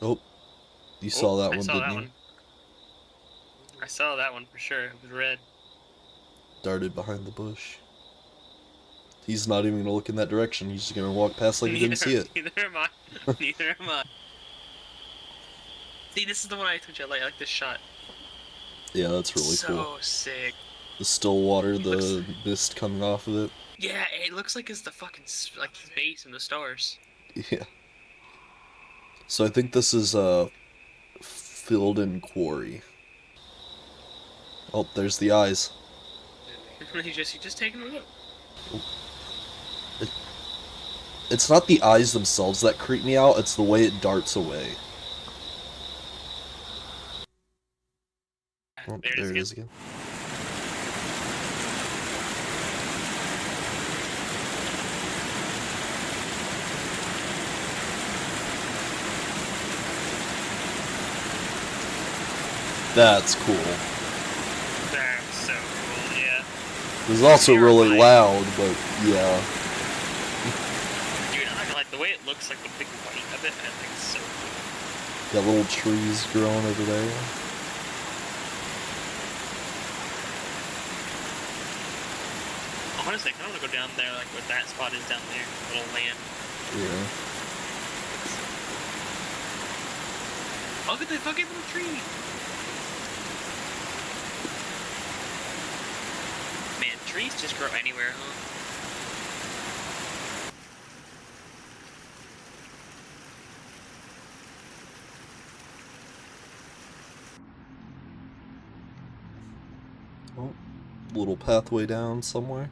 Oh, you Oh, saw that I one, saw didn't that you? one. I saw that one for sure. It was red. Darted behind the bush. He's not even gonna look in that direction. He's just gonna walk past like he didn't see it. Neither am I. Neither am I. See, this is the one I told you I like. I like this shot. Yeah, that's really cool. So sick. The still water, It looks. the mist coming off of it. Yeah, it looks like it's the fucking like space and the stars. Yeah. So I think this is filled in quarry. Oh, there's the eyes. You just taking a look. It, it's not the eyes themselves that creep me out, it's the way it darts away. Oh, There there it it is is again. again. That's cool. That's so cool, yeah. It was also You're really right. loud, but yeah. Dude, I like the way it looks, like the big white of it. I think it's so cool. Got little trees growing over there. Honestly, I kind of want to go down there, like where that spot is down there, little land. Yeah. Look at the fucking little tree. Man, trees just grow anywhere, huh? Oh, little pathway down somewhere.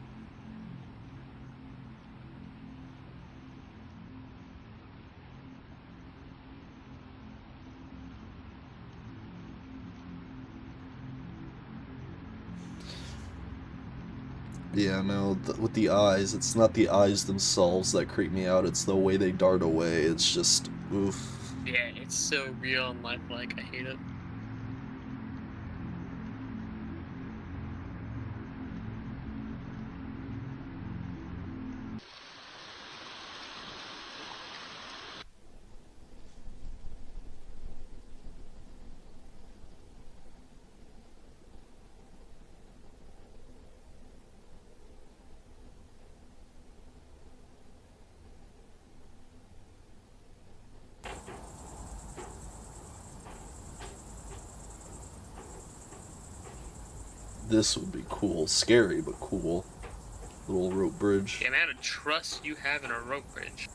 Yeah, no, with the eyes, it's not the eyes themselves that creep me out, it's the way they dart away. It's just, oof. Yeah, it's so real and lifelike. I hate it. This would be cool. Scary, but cool. Little rope bridge. The amount of trust you have in a rope bridge.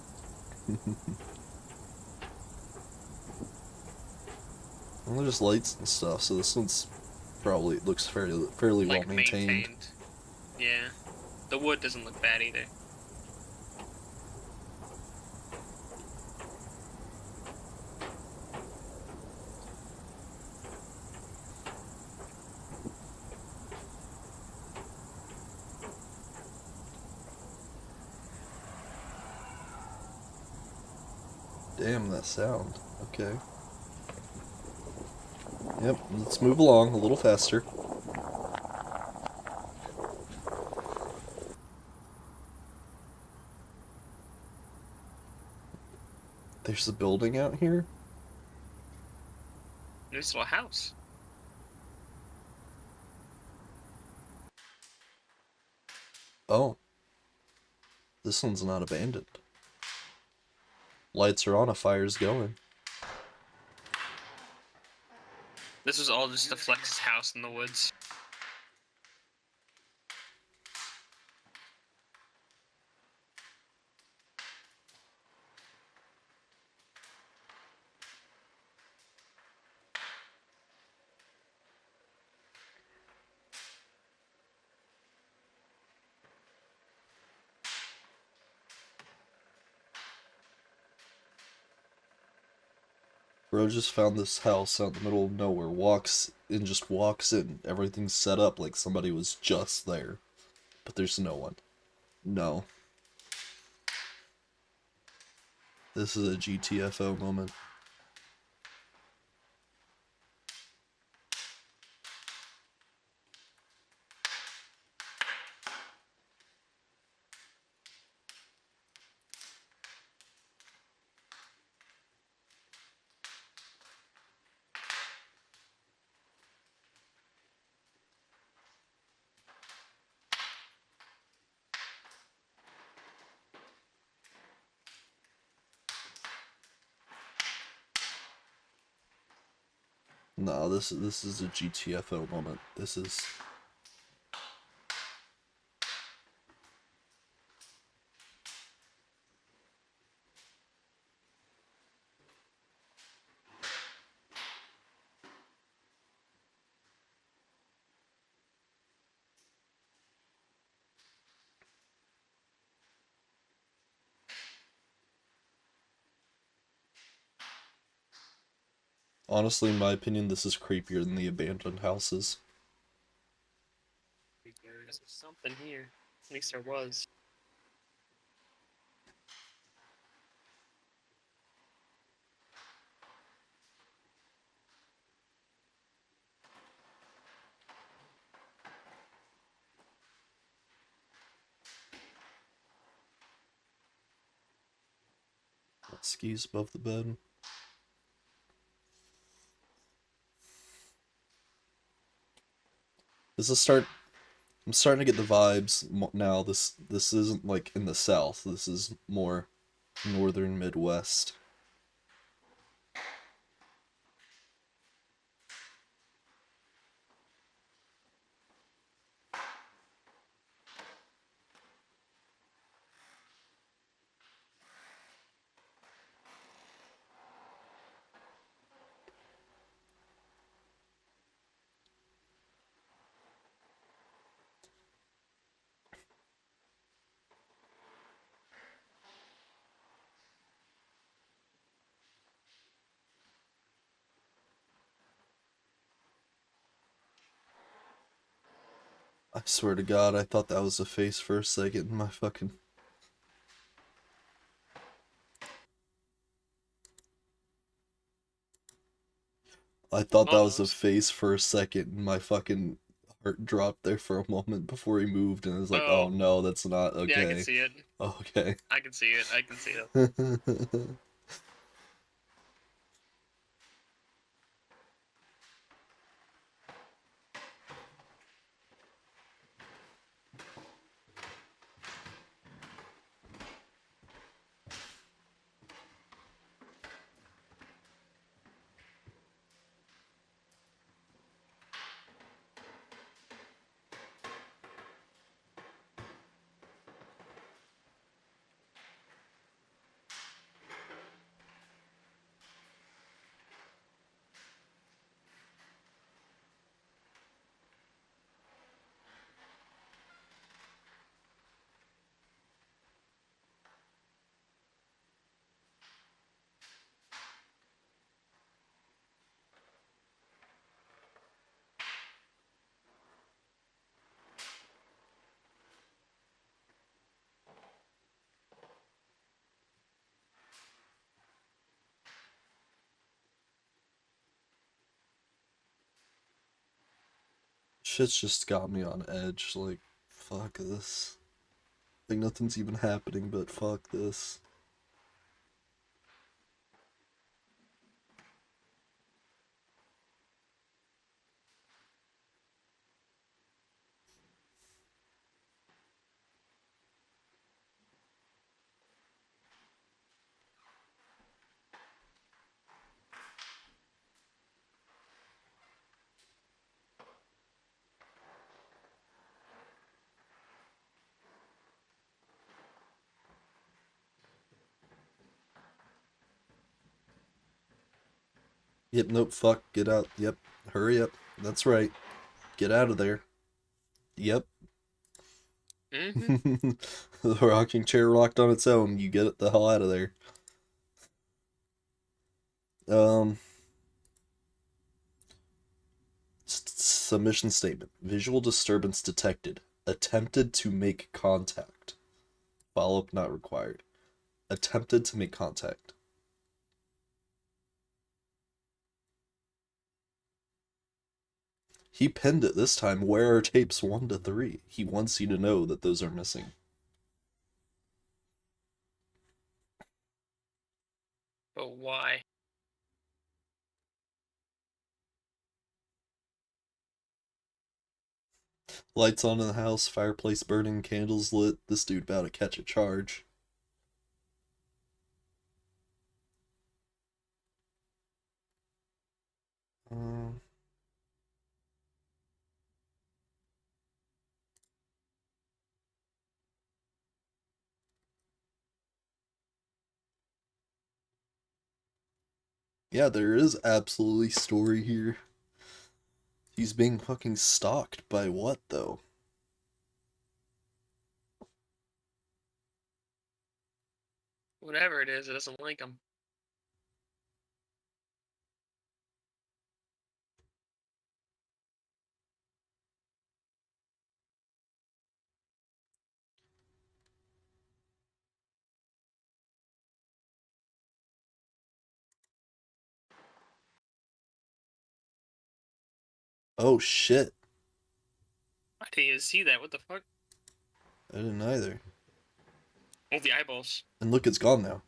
Well, they're just lights and stuff, so this one's Probably it looks fairly well like maintained. maintained. Yeah, the wood doesn't look bad either. Damn, that sound. Okay. Yep, let's move along a little faster. There's a building out here? Nice little house. Oh, this one's not abandoned. Lights are on, a fire's going. This was all just the Flex's house in the woods. Bro just found this house out in the middle of nowhere, just walks in. Everything's set up like somebody was just there. But there's no one. No. This is a GTFO moment. No, this is a GTFO moment. This is honestly, in my opinion, this is creepier than the abandoned houses. There's something here. At least there was. Skis above the bed. This is start. I'm starting to get the vibes now. This isn't like in the south. This is more northern Midwest. I swear to God, I thought that was a face for a second in my fucking. I thought that was a Almost. face for a second and my fucking heart dropped there for a moment before he moved and I was like, Oh, oh no, that's not yeah, I can okay. see it. Okay. I can see it. I can see it. Shit's just got me on edge. Like, fuck this. Like, nothing's even happening, but fuck this. Yep, nope, fuck, get out. Yep, hurry up. That's right. Get out of there. Yep. Mm-hmm. The rocking chair rocked on its own. You get it the hell out of there. Um, Submission statement. Visual disturbance detected. Attempted to make contact. Follow-up not required. Attempted to make contact. He pinned it this time. Where are tapes 1 to 3? He wants you to know that those are missing. But why? Lights on in the house, fireplace burning, candles lit. This dude about to catch a charge. Uh, yeah, there is absolutely story here. He's being fucking stalked by what, though? Whatever it is, it doesn't like him. Oh shit. I didn't even see that. What the fuck? I didn't either. Oh, the eyeballs. And look, it's gone now.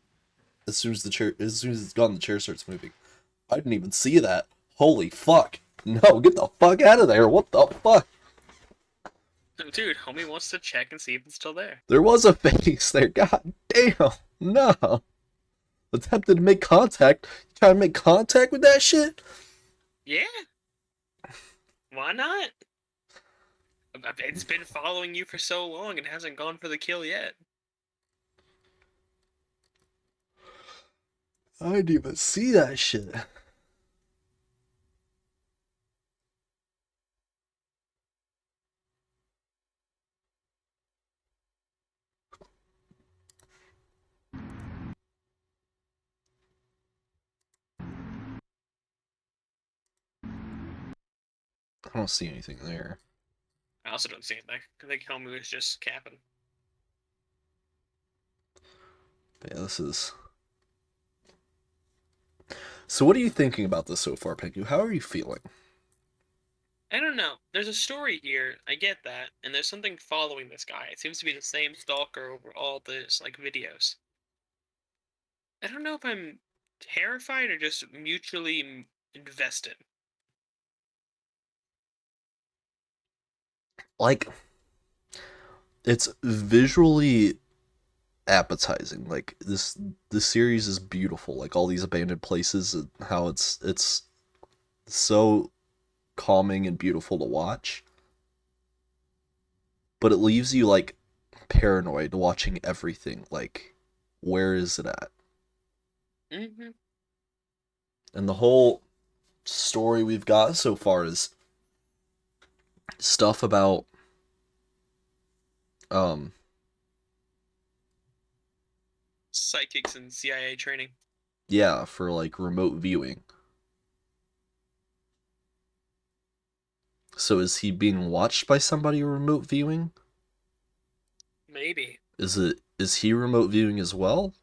As soon as it's gone, the chair starts moving. I didn't even see that. Holy fuck. No, get the fuck out of there. What the fuck? Dude, homie wants to check and see if it's still there. There was a face there. God damn. No. Attempted to make contact. You trying to make contact with that shit? Yeah. Why not? It's been following you for so long and hasn't gone for the kill yet. I didn't even see that shit. I don't see anything there. I also don't see anything. I think homie was just capping. But yeah, this is. So, what are you thinking about this so far, Pengu? How are you feeling? I don't know. There's a story here. I get that, and there's something following this guy. It seems to be the same stalker over all this like videos. I don't know if I'm terrified or just mutually invested. Like, it's visually appetizing. Like this series is beautiful. Like all these abandoned places, how it's so calming and beautiful to watch. But it leaves you like paranoid watching everything. Like, where is it at? Mm-hmm. And the whole story we've got so far is stuff about um Psychics and CIA training. yeah, for like remote viewing. So is he being watched by somebody remote viewing? Maybe. Is he remote viewing as well?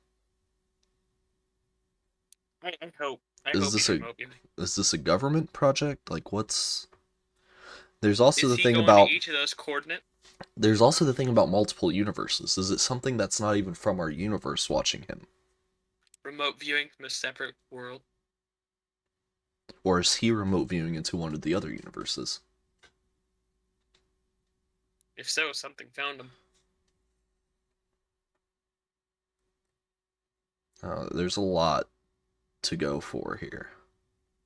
I hope. I Is hope this he's a remote viewing. is this a government project? Like what's There's also Is the he thing going to about each of those coordinates? multiple universes. Is it something that's not even from our universe watching him? Remote viewing from a separate world? Or is he remote viewing into one of the other universes? If so, something found him. There's a lot to go for here.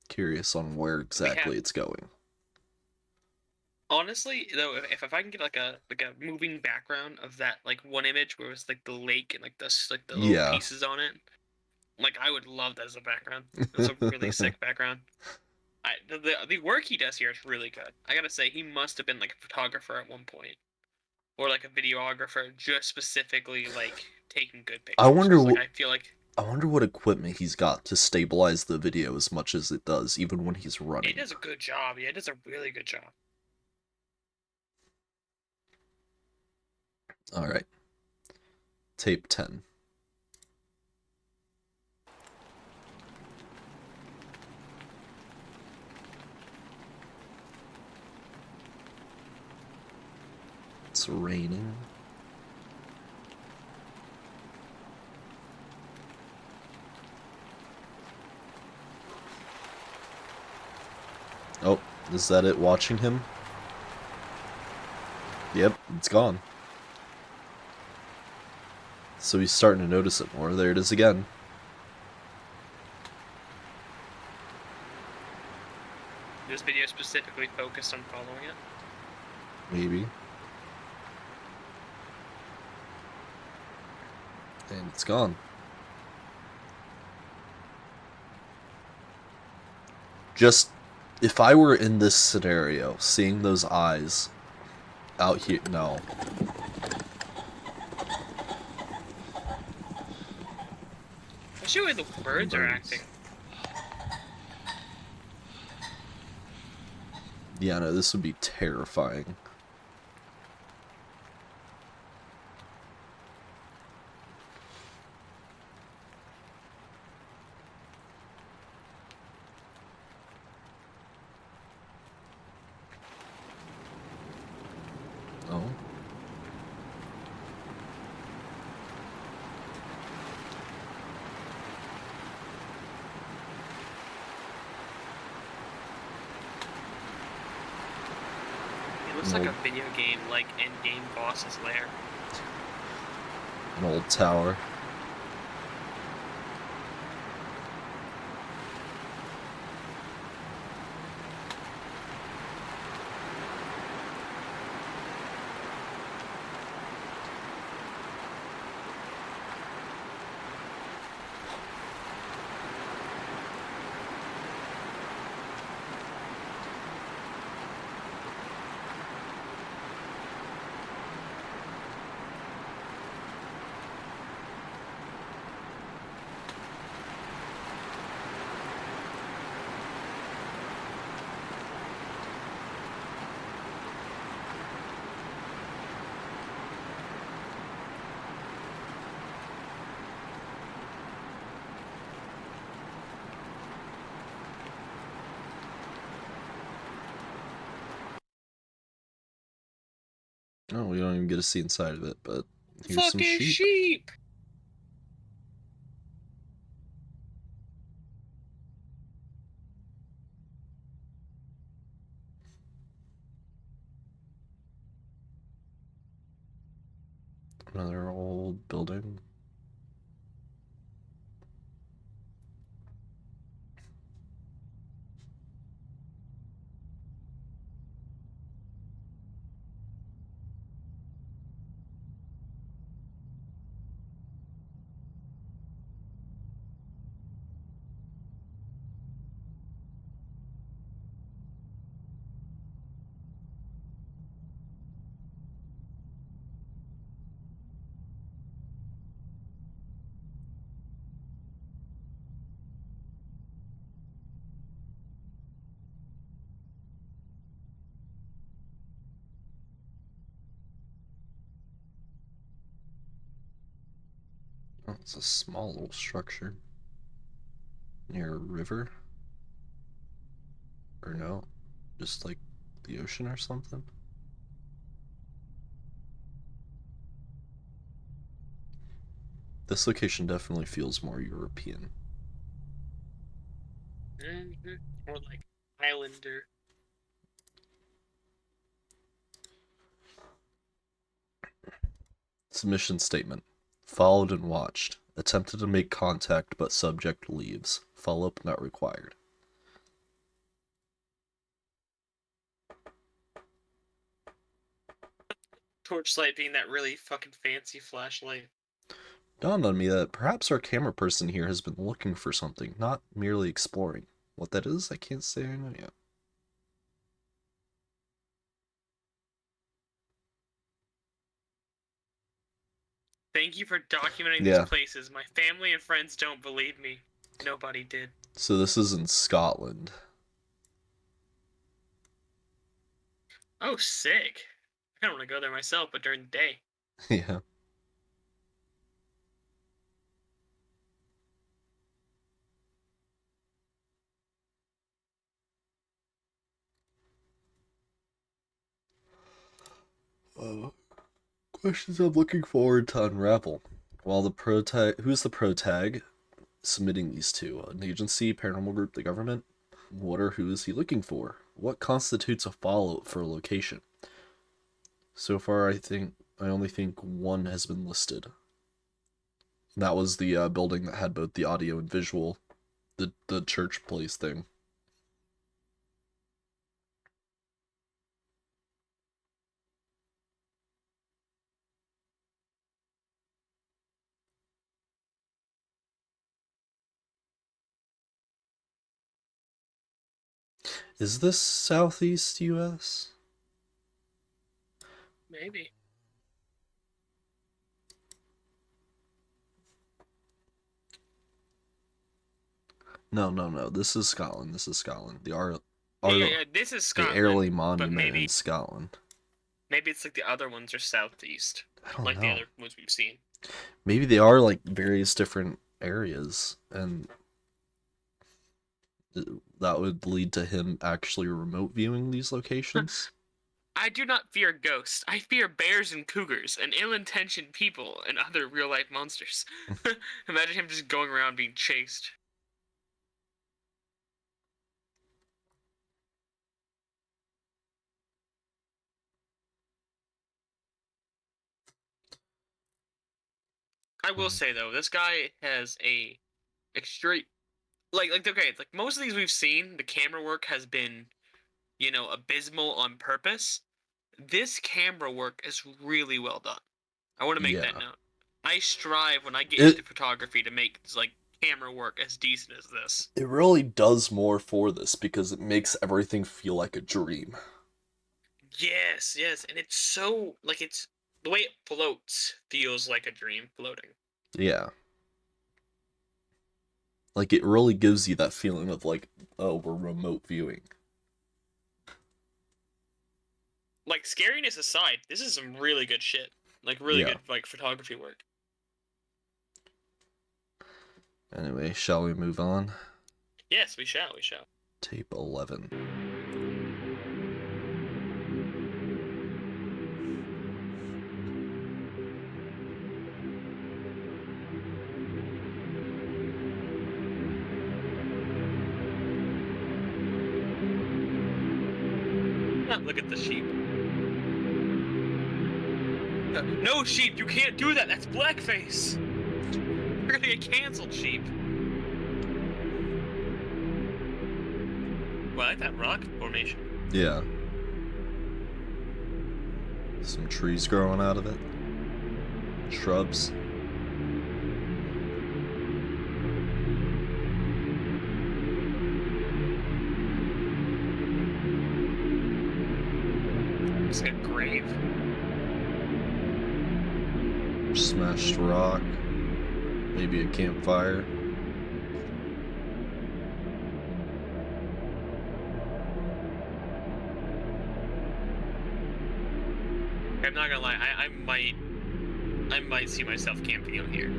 Curious on where We have exactly it's going. honestly though, if I can get like a moving background of that like one image where it was like the lake and like the little Yeah. pieces on it, like I would love that as a background. It's a really sick background. The work he does here is really good. I gotta say, he must have been like a photographer at one point, or like a videographer, just specifically like taking good I pictures. wonder Because like what I feel like I wonder what equipment he's got to stabilize the video as much as it does, even when he's it running. does a good job. Yeah, it does a really good job. All right, tape 10. It's raining. Oh, is that it watching him? Yep, it's gone. So he's starting to notice it more. There it is again. This video specifically focused on following it. Maybe. And it's gone. Just, if I were in this scenario, seeing those eyes out here, no. Especially the way the Fucking birds are birds. acting. Yeah, no, this would be terrifying. Oh. It looks An like old, a video game, like end-game boss's lair. an old tower. Oh, we don't even get to see inside of it, but here's some Fucking sheep. sheep! Another old building. Oh, it's a small little structure near a river. Or no, just like The ocean or something? This location definitely feels more European. Or like Islander. Submission statement. Followed and watched. Attempted to make contact, but subject leaves. Follow-up not required. Torchlight being that really fucking fancy flashlight. Dawned on me that perhaps our camera person here has been looking for something, not merely exploring. What that is, I can't say I know yet. Thank you for documenting these Yeah, places. My family and friends don't believe me. Nobody did. so this is in Scotland. Oh, sick. I don't want to go there myself, but during the day. Yeah. Questions I'm looking forward to unravel. While the who's the protag submitting these to? An agency, paranormal group, the government? What or who is he looking for? What constitutes a follow-up for a location? So far, I only think one has been listed. That was the building that had both the audio and visual, the church place thing. Is this Southeast U.S.? Maybe. No. This is Scotland. This is Scotland. Yeah, this is The Scotland, Airlie but Monument in Scotland. maybe it's like the other ones are southeast, I don't like know. the other ones we've seen. Maybe they are like various different areas, and that would lead to him actually remote viewing these locations. I do not fear ghosts. I fear bears and cougars and ill-intentioned people and other real-life monsters. Imagine him just going around being chased. I will say though, this guy has a extreme like okay, it's like most of these we've seen, the camera work has been, abysmal on purpose. This camera work is really well done. I want to make that Yeah. note. I strive when I get It into photography to make like camera work as decent as this. it really does more for this because it makes everything feel like a dream. Yes, yes, and it's so like it's the way it floats feels like a dream floating. Yeah. Like it really gives you that feeling of like, oh, we're remote viewing. Like scariness aside, this is some really good shit. Like really Yeah. good like photography work. Anyway, shall we move on? Yes, we shall, we shall. Tape 11. Look at the sheep. No, sheep, you can't do that. That's blackface. You're gonna get canceled, sheep. Well, I like that rock formation. Yeah. Some trees growing out of it. Shrubs. It's a grave. Smashed rock. Maybe a campfire. I'm not gonna lie, I might see myself camping out here.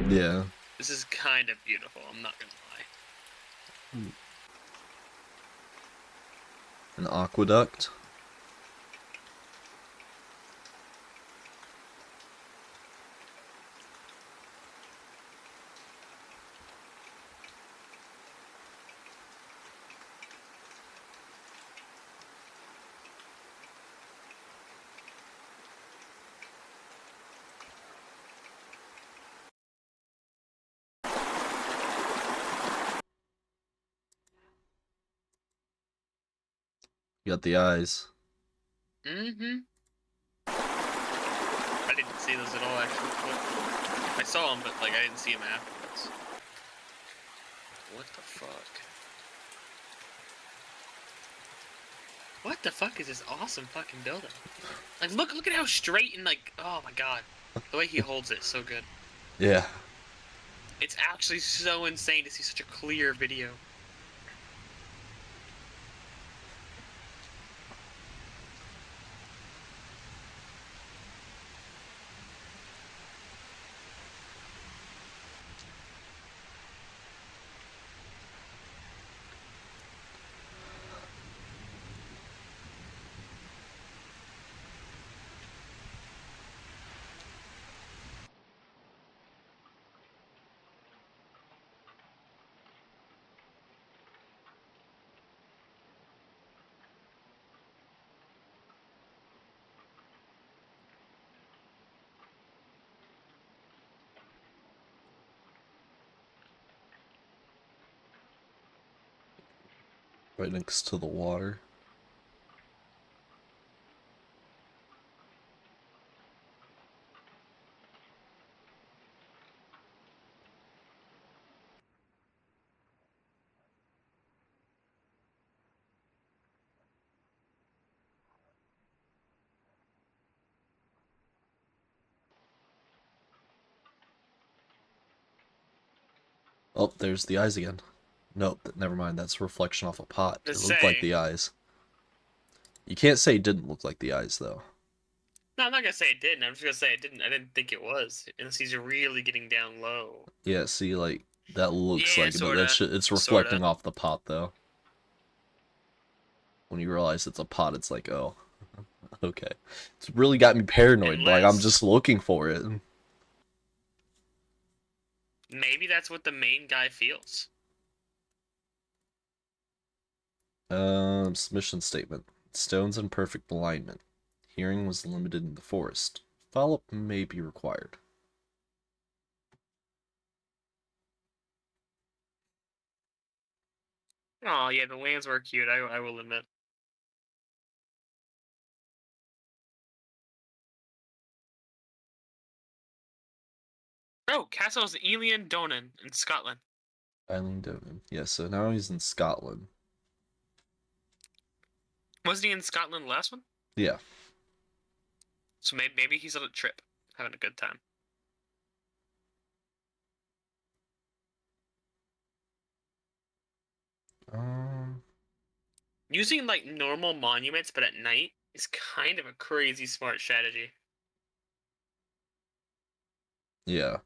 Yeah. This is kind of beautiful, I'm not gonna lie. An aqueduct. You got the eyes. Mm-hmm. I didn't see those at all, actually. I saw them, but like I didn't see them afterwards. What the fuck? What the fuck is this awesome fucking building? Like, look at how straight and like, oh my god, the way he holds it, so good. Yeah. It's actually so insane to see such a clear video. Right next to the water. Oh, there's the eyes again. Nope, never mind. That's a reflection off a pot. To It looked like say, the eyes. You can't say it didn't look like the eyes, though. no, I'm not gonna say it didn't. I'm just gonna say it didn't. I didn't think it was, unless he's really getting down low. Yeah, see, like, that looks Yeah, like it, but sorta, it's sorta. reflecting off the pot, though. When you realize it's a pot, it's like, oh, okay. It's really got me paranoid. Like, I'm Unless just looking for it. maybe that's what the main guy feels. Submission statement. Stones in perfect alignment. Hearing was limited in the forest. Follow-up may be required. Oh yeah, the lands were cute. I will admit. Oh, Castle's Elian Donan in Scotland. Eileen Donan. Yeah, so now he's in Scotland. Wasn't he in Scotland last one? Yeah. So maybe he's on a trip, having a good time. Um, Using like normal monuments, but at night is kind of a crazy smart strategy. yeah.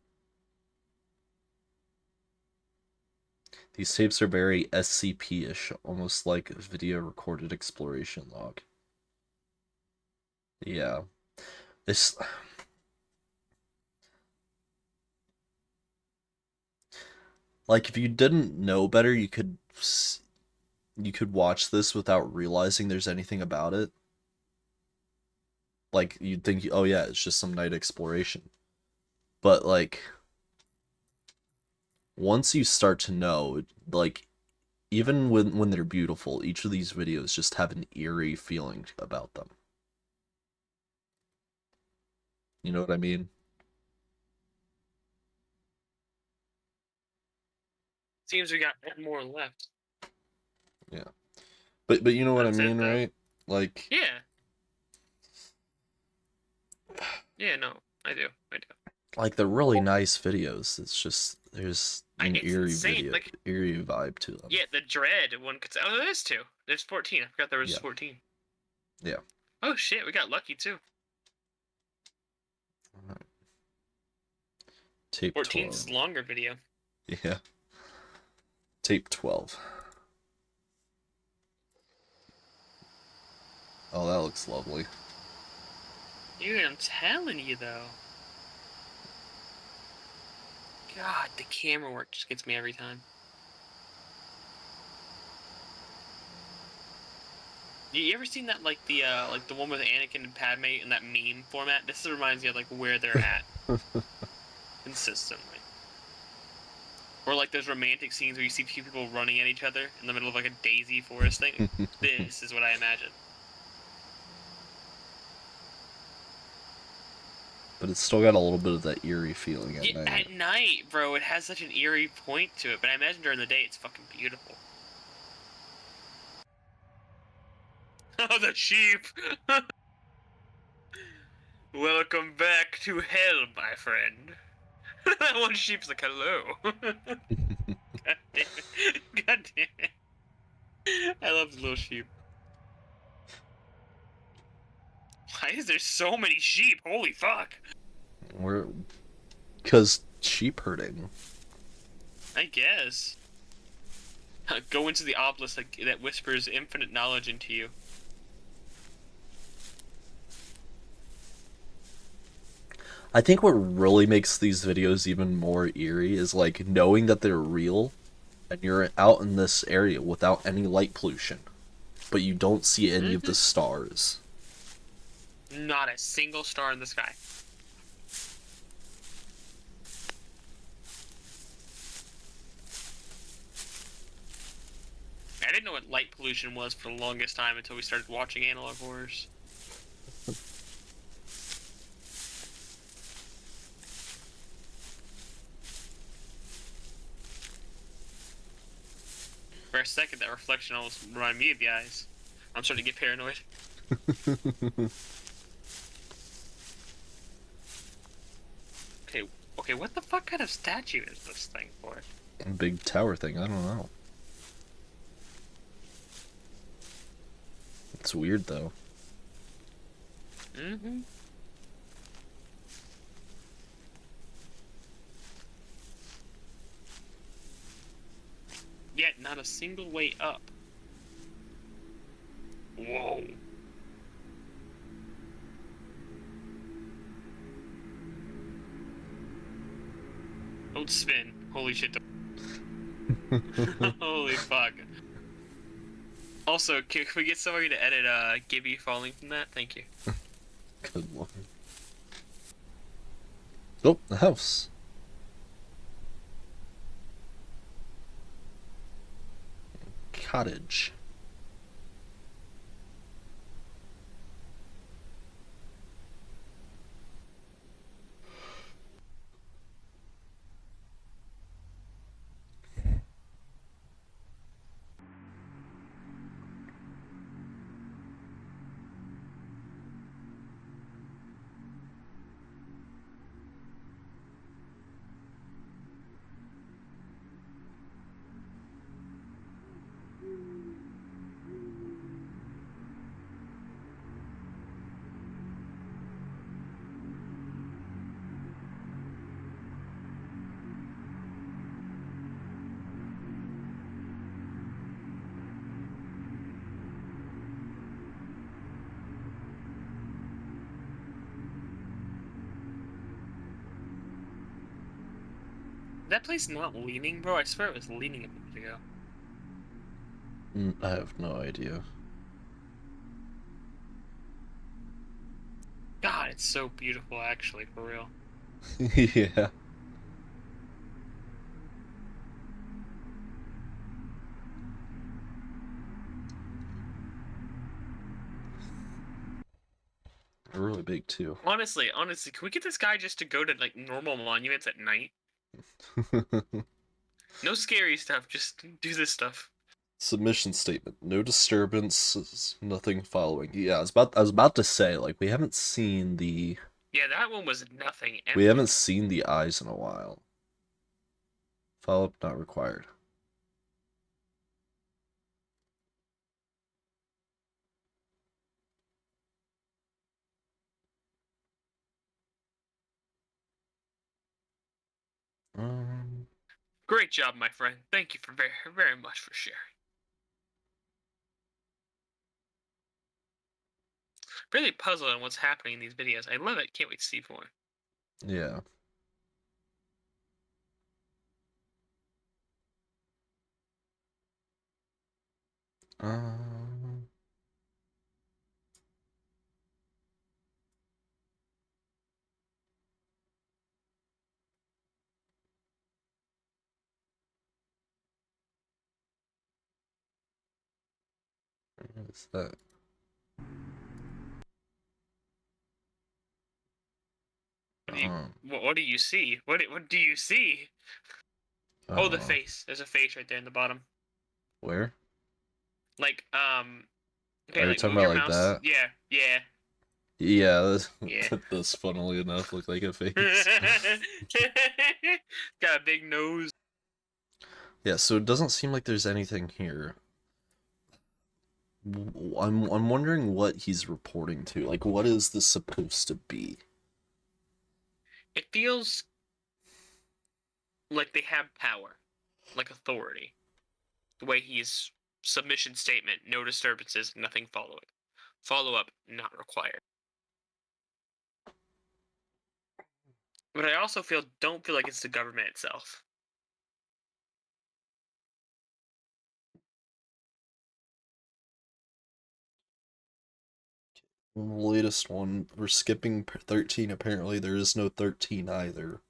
These tapes are very SCP-ish, almost like a video recorded exploration log. Yeah. This like if you didn't know better, you could watch this without realizing there's anything about it. Like you'd think, oh yeah, it's just some night exploration. But like once you start to know, like even when they're beautiful, each of these videos just have an eerie feeling about them. You know what I mean? Seems we got one more left. Yeah. But you know what I That's it mean, though. right? Like Yeah. Yeah, no, I do. I do. like they're really nice videos. It's just there's an It's insane. Like, eerie vibe to them. yeah, the dread one could say. Oh, there's two. There's 14. I forgot there was Yeah. 14. Yeah. Oh shit, we got lucky too. Alright. Tape 14's 12. longer video. Yeah. Tape 12. Oh, that looks lovely. Dude, I'm telling you though. God, the camera work just gets me every time. You ever seen that like the one with Anakin and Padme in that meme format? This reminds me of like where they're at consistently. Or like those romantic scenes where you see people running at each other in the middle of like a daisy forest thing. This is what I imagine. But it's still got a little bit of that eerie feeling at Yeah, night. at night, bro, it has such an eerie point to it, but I imagine during the day it's fucking beautiful. Oh, the sheep! Welcome back to hell, my friend. That one sheep's like, hello. God damn it. God damn it. I love the little sheep. Why is there so many sheep? Holy fuck. We're because sheep herding. I guess. Go into the obelisk that whispers infinite knowledge into you. I think what really makes these videos even more eerie is like knowing that they're real and you're out in this area without any light pollution, but you don't see any of the Mm-hmm. stars. Not a single star in the sky. I didn't know what light pollution was for the longest time until we started watching analog horrors. For a second, that reflection almost reminded me of the eyes. I'm starting to get paranoid. Okay, okay, what the fuck kind of statue is this thing for? Big tower thing, I don't know. It's weird though. Mm-hmm. Yet not a single way up. Whoa. Don't spin. Holy shit. Holy fuck. Also, can we get somebody to edit Gibby falling from that? Thank you. Good lord. Oh, the house. Cottage. That place not leaning, bro? I swear it was leaning a minute ago. I have no idea. God, it's so beautiful, actually, for real. Yeah. They're really big too. Honestly, can we get this guy just to go to like normal monuments at night? No scary stuff, just do this stuff. Submission statement. No disturbances, nothing following. Yeah, I was about to say, like, Yeah, that one was nothing. we haven't Empty. seen the eyes in a while. Follow up not required. Um Great job, my friend. Thank you for very, very much for sharing. really puzzled on what's happening in these videos. I love it. Can't wait to see more. Yeah. Um, what is that? What do you Um, what do you see? What do you see? I Oh, don't the know. face. There's a face right there in the bottom. Where? Like Are okay, you like talking move about your like mouse. that? Yeah, yeah. Yeah, Yeah. that's funnily enough look like a face. Got a big nose. Yeah, so it doesn't seem like there's anything here. I'm wondering what he's reporting to. Like, what is this supposed to be? It feels like they have power, like authority. The way he's submission statement, no disturbances, nothing following. Follow up not required. But I also don't feel like it's the government itself. The latest one, we're skipping 13. Apparently, there is no 13 either.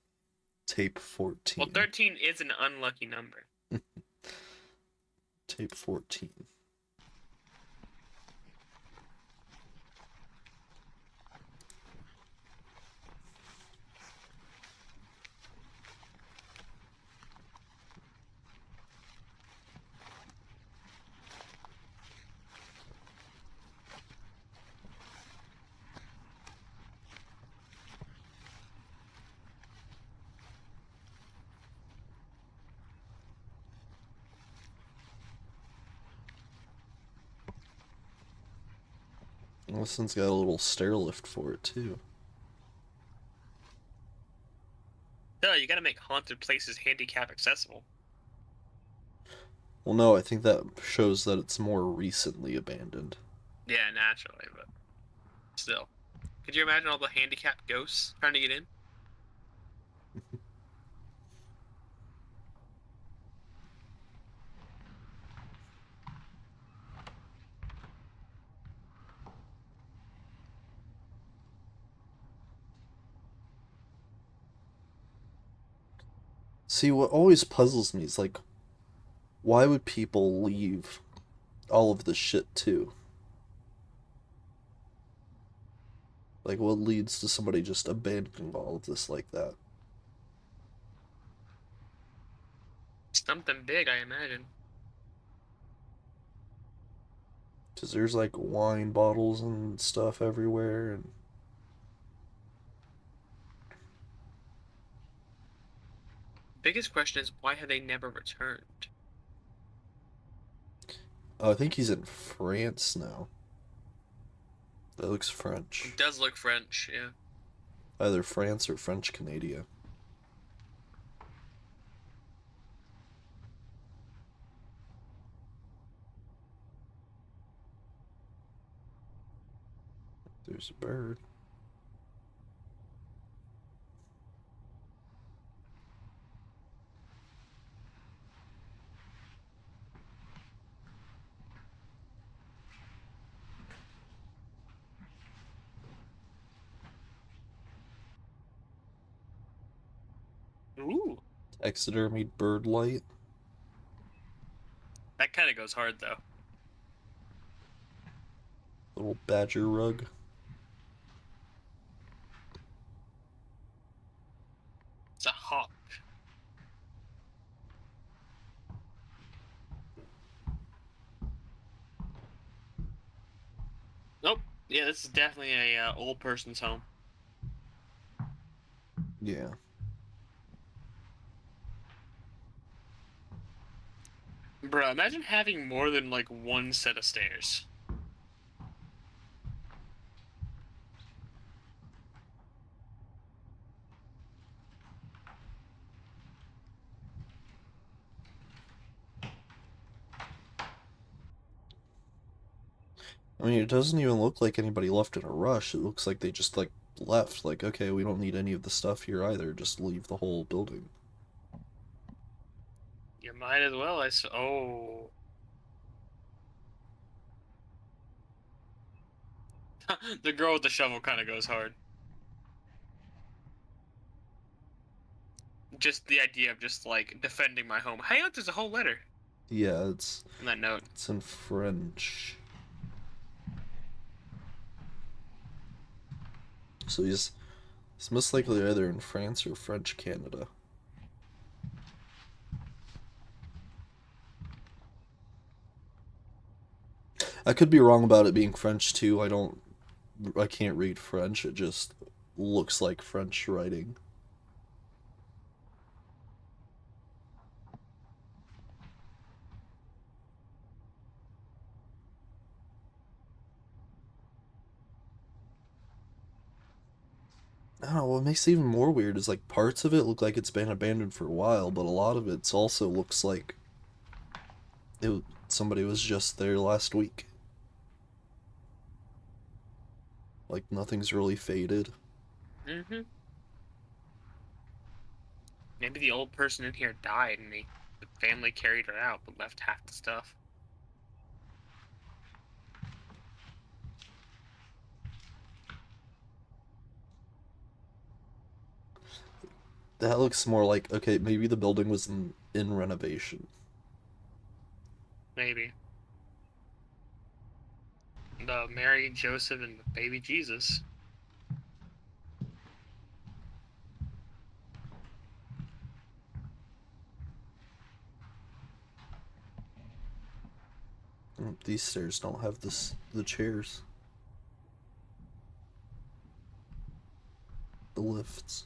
Tape Well, 14. 13 is an unlucky number. Tape 14. This one's got a little stair lift for it, too. Duh, you gotta make haunted places handicap accessible. Well, no, I think that shows that it's more recently abandoned. Yeah, naturally, but still. Could you imagine all the handicapped ghosts trying to get in? See, what always puzzles me is like, why would people leave all of this shit too? Like, what leads to somebody just abandoning all of this like that? Something big, I imagine. Because there's like wine bottles and stuff everywhere, and Biggest question is why have they never returned? oh, I think he's in France now. That looks French. It does look French, yeah. Either France or French Canada. There's a bird. Ooh, Taxidermied bird light. that kind of goes hard though. Little badger rug. It's a hawk. Nope. Yeah, this is definitely a old person's home. Yeah. Bro, imagine having more than like one set of stairs. I mean, it doesn't even look like anybody left in a rush. It looks like they just, like, left. Like, okay, we don't need any of the stuff here either. Just leave the whole building. You might as well. Oh. The girl with the shovel kind of goes hard. Just the idea of just like defending my home. Hey, look, there's a whole letter Yeah, it's on that note. it's in French. So he's most likely either in France or French Canada. I could be wrong about it being French too. I can't read French. It just looks like French writing. I don't know, what makes it even more weird is like parts of it look like it's been abandoned for a while, but a lot of it also looks like somebody was just there last week. Like nothing's really faded. Mm-hmm. Maybe the old person in here died and the family carried her out but left half the stuff. That looks more like, okay, maybe the building was in renovation. Maybe. The Mary, Joseph, and the baby Jesus. These stairs don't have the chairs, the lifts.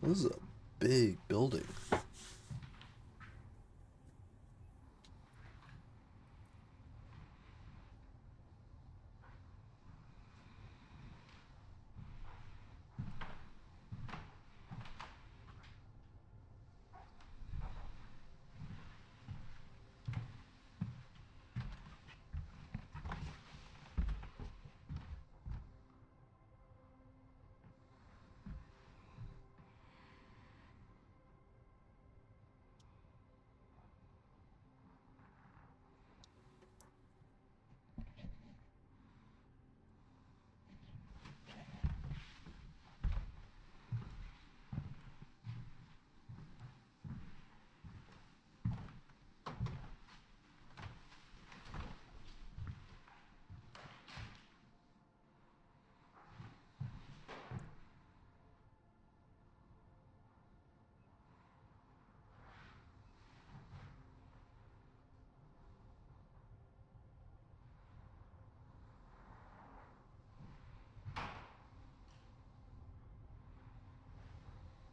This is a big building.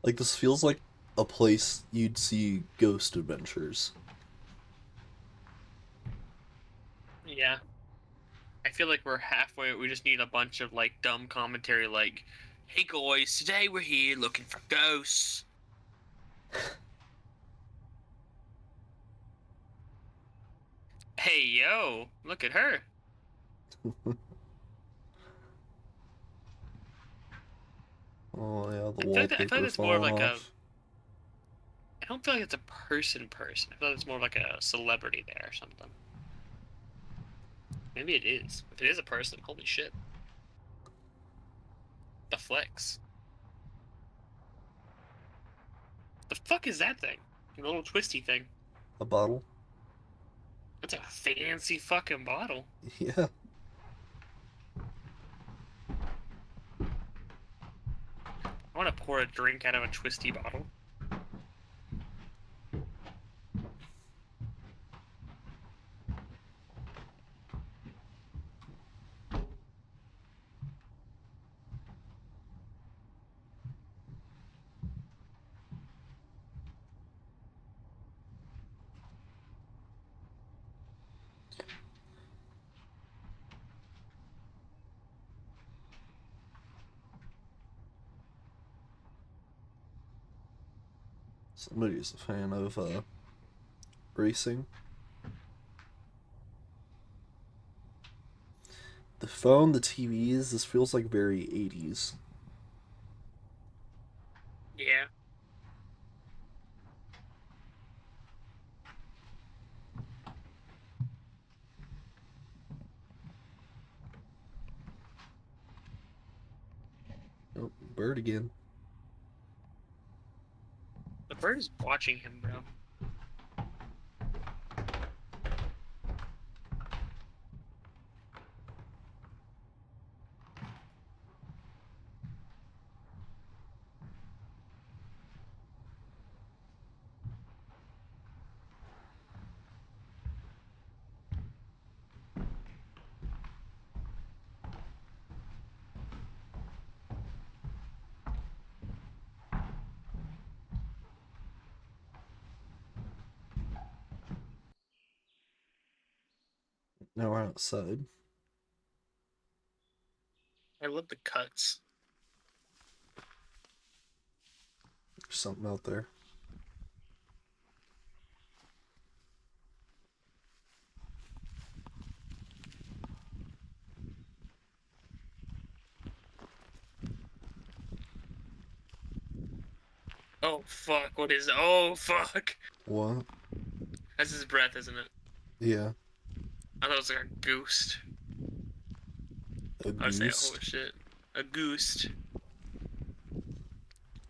Like this feels like a place you'd see Ghost Adventures. Yeah. I feel like we're halfway. We just need a bunch of like dumb commentary like, hey guys, today we're here looking for ghosts. Hey yo, look at her. Oh yeah, the I feel like wallpaper it's more of falling like off. I don't feel like it's a person. I feel like it's more like a celebrity there or something. Maybe it is. If it is a person, holy shit. The flex. The fuck is that thing? The little twisty thing. A bottle? That's a fancy fucking bottle. Yeah. I want to pour a drink out of a twisty bottle. Somebody's a fan of racing. The phone, the TVs, this feels like very 80s. Yeah. Oh, bird again. The bird is watching him, bro. Now we're outside. I love the cuts. There's something out there. Oh fuck! What is? Oh fuck! What? That's his breath, isn't it? Yeah. I thought it was like a ghost. A I would say, oh goose. shit, a goose,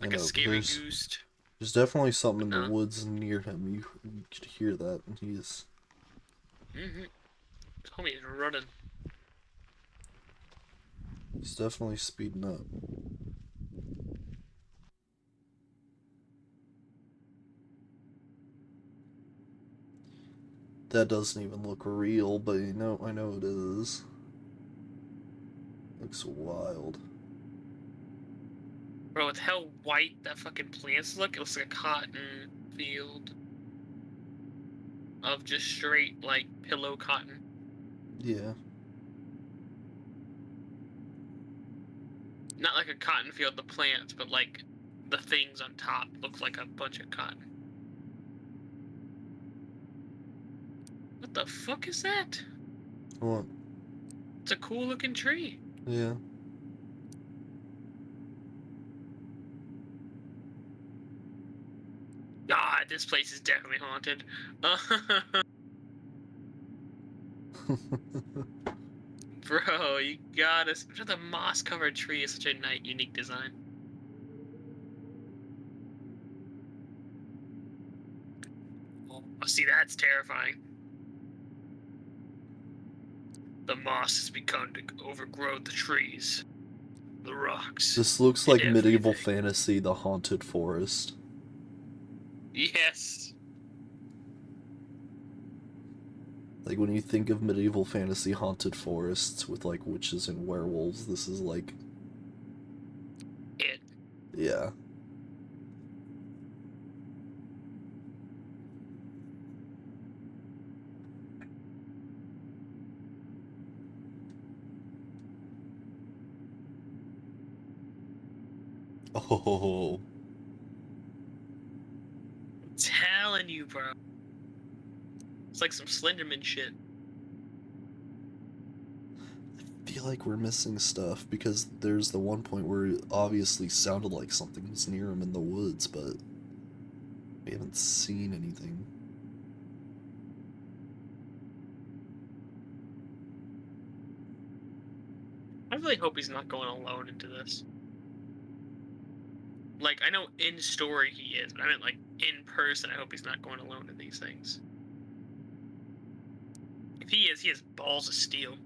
I like a know, but scary goose. there's definitely something But in the no. woods near him. You could hear that, and Mm-hmm. Homie is running. he's definitely speeding up. That doesn't even look real, but I know it is. Looks wild. Bro, with how white that fucking plants look, it looks like a cotton field of just straight, like, pillow cotton. Yeah. Not like a cotton field, the plants, but like the things on top look like a bunch of cotton. What the fuck is that? What? It's a cool looking tree. Yeah. God, this place is definitely haunted. Bro, you gotta. The moss covered tree is such a unique design. Oh, see, that's terrifying. The moss has begun to overgrow the trees, the rocks, This looks and like medieval everything. fantasy, the haunted forest. Yes. Like when you think of medieval fantasy haunted forests with like witches and werewolves, this is like, It. yeah. Oh, I'm telling you, bro. It's like some Slenderman shit. I feel like we're missing stuff because there's the one point where it obviously sounded like something was near him in the woods, but we haven't seen anything. I really hope he's not going alone into this. Like, I know in story he is, but I meant like in person, I hope he's not going alone to these things. If he has balls of steel.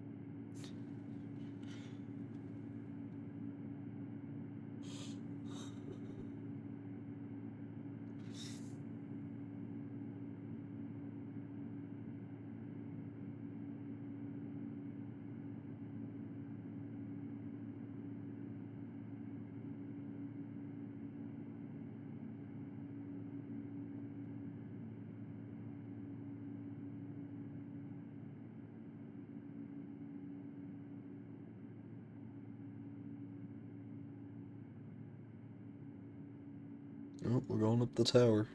Oh, we're going up the tower.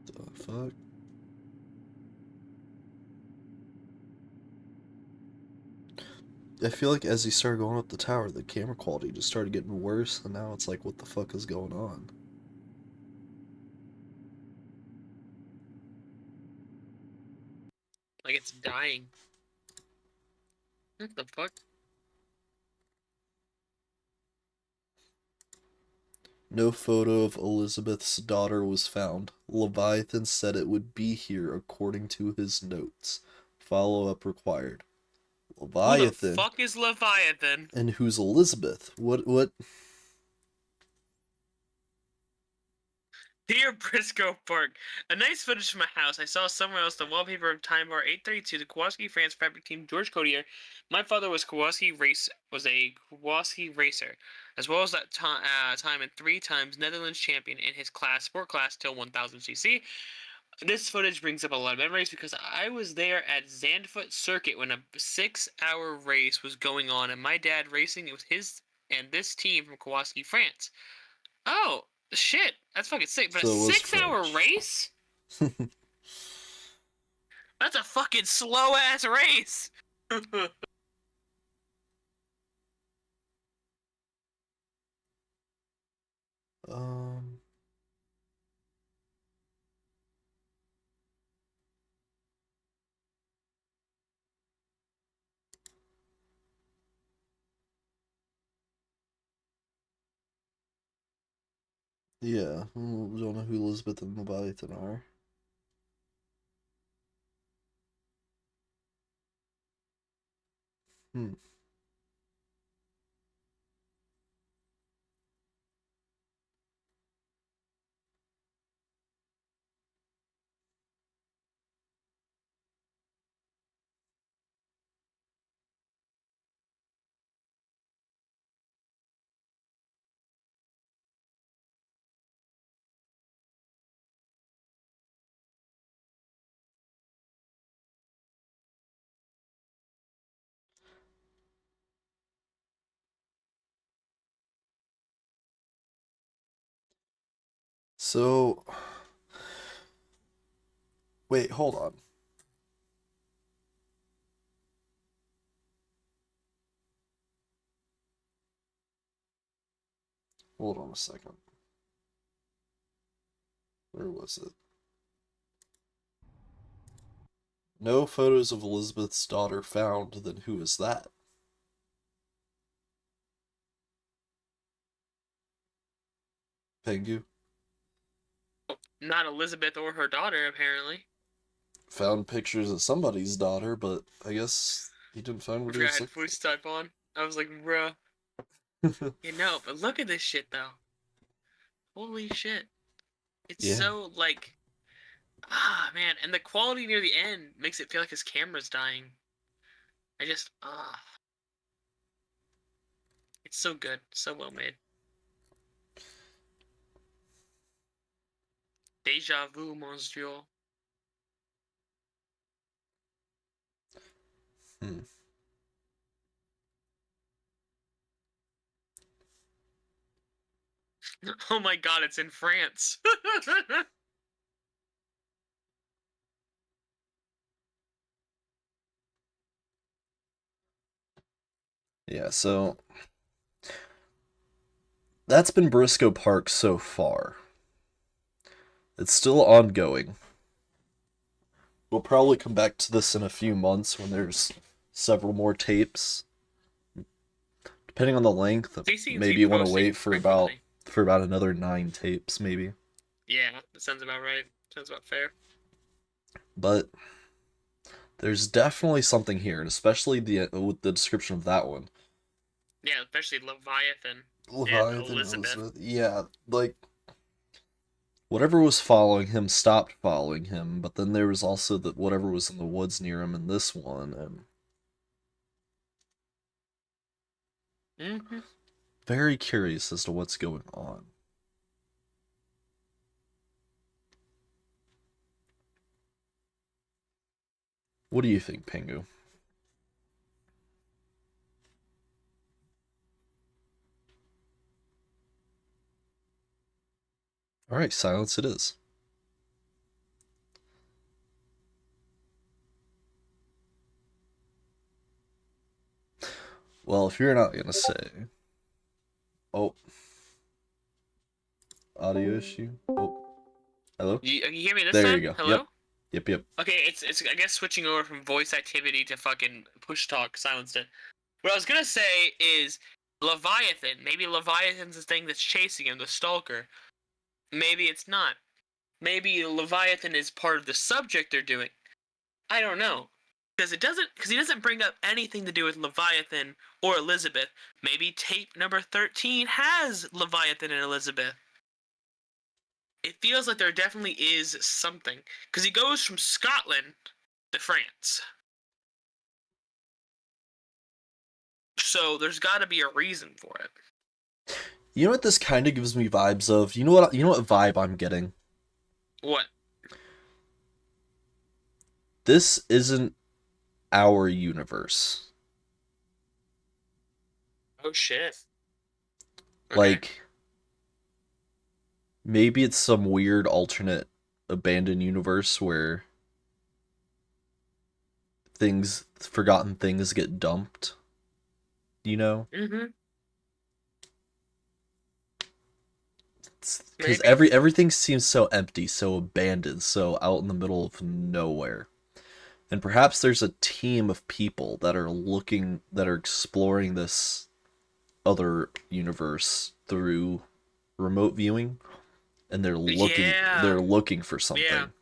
The fuck? I feel like as he started going up the tower, the camera quality just started getting worse, and now it's like, what the fuck is going on? Like it's dying. What the fuck? No photo of Elizabeth's daughter was found. Leviathan said it would be here according to his notes. Follow up required. Who the Leviathan? fuck is Leviathan? And who's Elizabeth? What? Dear Briscoe Park, a nice footage from my house. I saw somewhere else the wallpaper of Time Bar 832, the Kowalski France fabric team, George Codier. My father was a Kowalski racer, as well as that time and 3 times Netherlands champion in his sport class till 1000cc. This footage brings up a lot of memories because I was there at Zandvoort Circuit when a 6-hour race was going on, and my dad racing. It was his and this team from Kowalski France. Oh, shit. That's fucking sick. But a So it was 6-hour French. race? That's a fucking slow ass race. um. Yeah, don't know who Elizabeth and Leviathan are. Hmm. So, wait, hold on. Hold on a second. Where was it? No photos of Elizabeth's daughter found. Then who is that? Pengu? Not Elizabeth or her daughter, apparently. Found pictures of somebody's daughter, but I guess he didn't find I what he forgot I was had looking voice type on. I was like, bruh. for. You know, but look at this shit, though. Holy shit. It's Yeah. so, like, man. And the quality near the end makes it feel like his camera's dying. It's so good. So well made. Deja vu, monsieur. Hmm. Oh my god, it's in France. Yeah, so that's been Briscoe Park so far. It's still ongoing. We'll probably come back to this in a few months when there's several more tapes. Depending on the length, They seem to be maybe you want to posting wait frequently. for about another 9 tapes, maybe. Yeah, that sounds about right. Sounds about fair. But there's definitely something here, and especially the with the description of that one. Yeah, especially Leviathan and Leviathan and Elizabeth. Elizabeth. Yeah, like whatever was following him stopped following him, but then there was also that whatever was in the woods near him in this one, and Mm-hmm. very curious as to what's going on. What do you think, Pingu? All right, silence it is. Well, if you're not gonna say, oh, audio issue. Oh, hello. You hear me this There you time? go. Yep, Hello? yep, yep. Okay, it's I guess switching over from voice activity to fucking push talk silenced it. What I was gonna say is Leviathan. Maybe Leviathan's the thing that's chasing him, the stalker. Maybe it's not. Maybe Leviathan is part of the subject they're doing. I don't know. Because he doesn't bring up anything to do with Leviathan or Elizabeth. Maybe tape number 13 has Leviathan and Elizabeth. It feels like there definitely is something. Because he goes from Scotland to France. So there's got to be a reason for it. You know what this kind of gives me vibes of? You know what vibe I'm getting? What? This isn't our universe. Oh shit. Okay. Like, maybe it's some weird alternate abandoned universe where forgotten things get dumped, you know? Mm-hmm. Because Maybe. everything seems so empty, so abandoned, so out in the middle of nowhere. And perhaps there's a team of people that are exploring this other universe through remote viewing, and Yeah. they're looking for Yeah. something.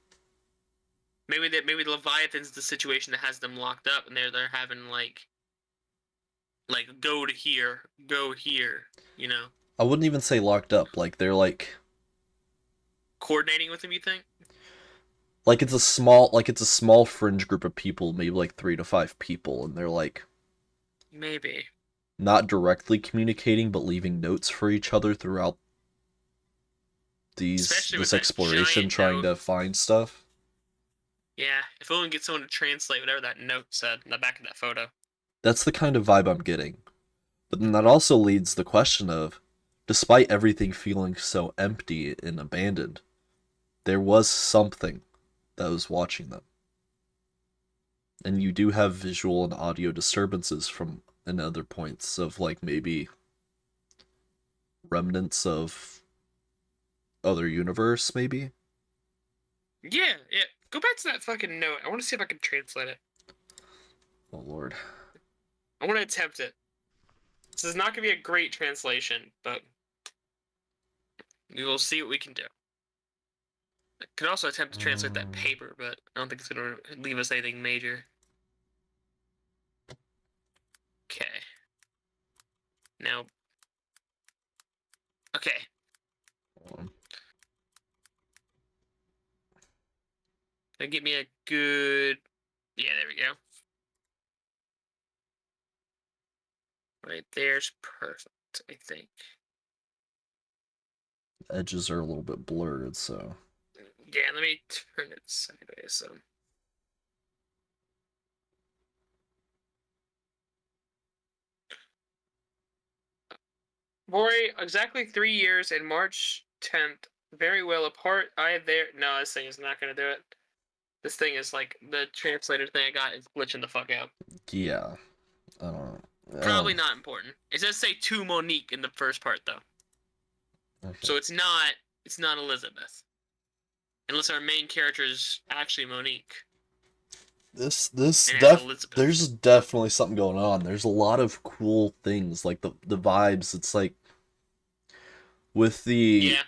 Maybe Leviathan's the situation that has them locked up, and they're having like go to here, go here. You know, I wouldn't even say locked up. Like they're coordinating with them. You think? like it's a small fringe group of people, maybe like 3 to 5 people, and they're like Maybe. not directly communicating, but leaving notes for each other throughout Especially with this that exploration, giant trying note. to find stuff. Yeah. If we can get someone to translate whatever that note said in the back of that photo. That's the kind of vibe I'm getting. But then that also leads the question of, despite everything feeling so empty and abandoned, there was something that was watching them. And you do have visual and audio disturbances from in other points of like maybe remnants of other universe, maybe. Yeah. Yeah. Go back to that fucking note. I want to see if I can translate it. Oh lord. I want to attempt it. This is not going to be a great translation, but we will see what we can do. I could also attempt to translate that Um, paper, but I don't think it's going to leave us anything major. Okay. Now. Okay. Now give me a good. Yeah, there we go. Right there's perfect, I think. edges are a little bit blurred, so Yeah, let me turn it sideways. So. Boy, exactly 3 years and March 10th. Very well apart. I there. No, this thing is not going to do it. This thing is like the translator thing I got is glitching the fuck out. yeah. I don't know. Probably not important. It does say to Monique in the first part though, Okay. so it's not. It's not Elizabeth, unless our main character is actually Monique This and as Elizabeth. there's definitely something going on. There's a lot of cool things like the vibes. It's like with the Yeah.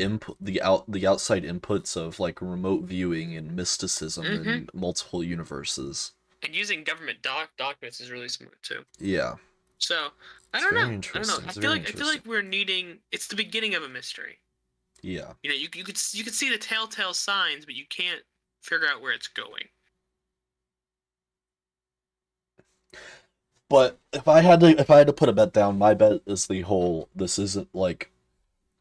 input the outside inputs of like remote viewing and mysticism Mm-hmm. and multiple universes. And using government documents is really smart too. Yeah, So I it's don't know. very I don't know. interesting. It's very I feel interesting. like we're needing. It's the beginning of a mystery. Yeah, You know, you could see the telltale signs, but you can't figure out where it's going. but if I had to put a bet down, my bet is the whole this isn't like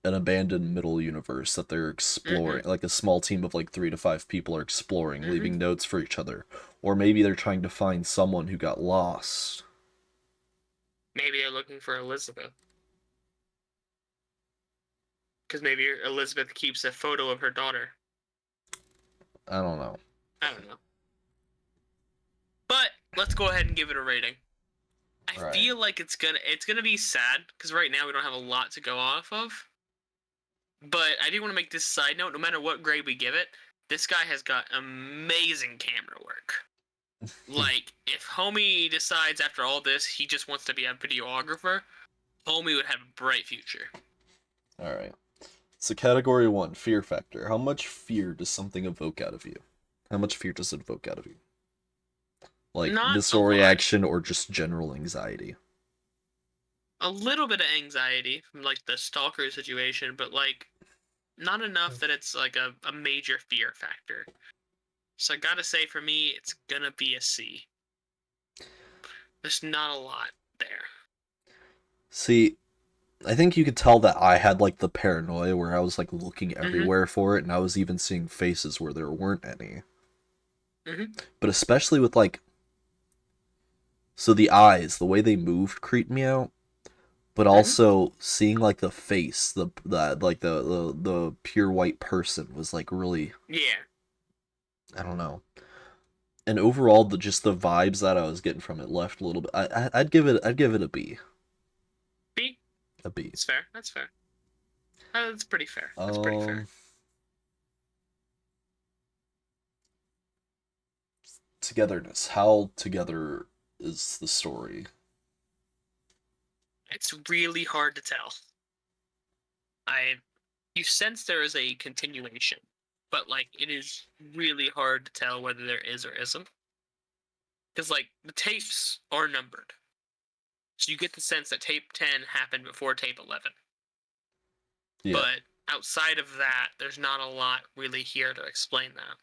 an abandoned middle universe that they're Mm-hmm. exploring. Like a small team of like 3 to 5 people are exploring, Mm-hmm. leaving notes for each other, or maybe they're trying to find someone who got lost. Maybe they're looking for Elizabeth. Because maybe Elizabeth keeps a photo of her daughter. I don't know. I don't know. But let's go ahead and give it a rating. I Right. feel like it's gonna be sad because right now we don't have a lot to go off of. But I do want to make this side note. No matter what grade we give it, this guy has got amazing camera work. Like, if Homie decides after all this he just wants to be a videographer, Homie would have a bright future. All right. So category 1, fear factor. How much fear does something evoke out of you? How much fear does it evoke out of you? Like Not a visceral lot. reaction or just general anxiety? A little bit of anxiety from like the stalker situation, but like not enough that it's like a major fear factor. So I gotta say, for me, it's gonna be a C. There's not a lot there. See, I think you could tell that I had like the paranoia where I was like looking Mm-hmm. everywhere for it and I was even seeing faces where there weren't any. Mm-hmm. But especially with like so the eyes, the way they moved creeped me out, but Mm-hmm. also seeing like the face, the like the pure white person was like really, Yeah. I don't know. And overall, the just the vibes that I was getting from it left a little bit. I'd give it a B. B. A B. It's fair. That's fair. That's pretty fair. That's pretty fair. Um, Togetherness. How together is the story? It's really hard to tell. I You sense there is a continuation, but like it is really hard to tell whether there is or isn't. Because like the tapes are numbered. So you get the sense that tape 10 happened before tape 11. Yeah. But outside of that, there's not a lot really here to explain that.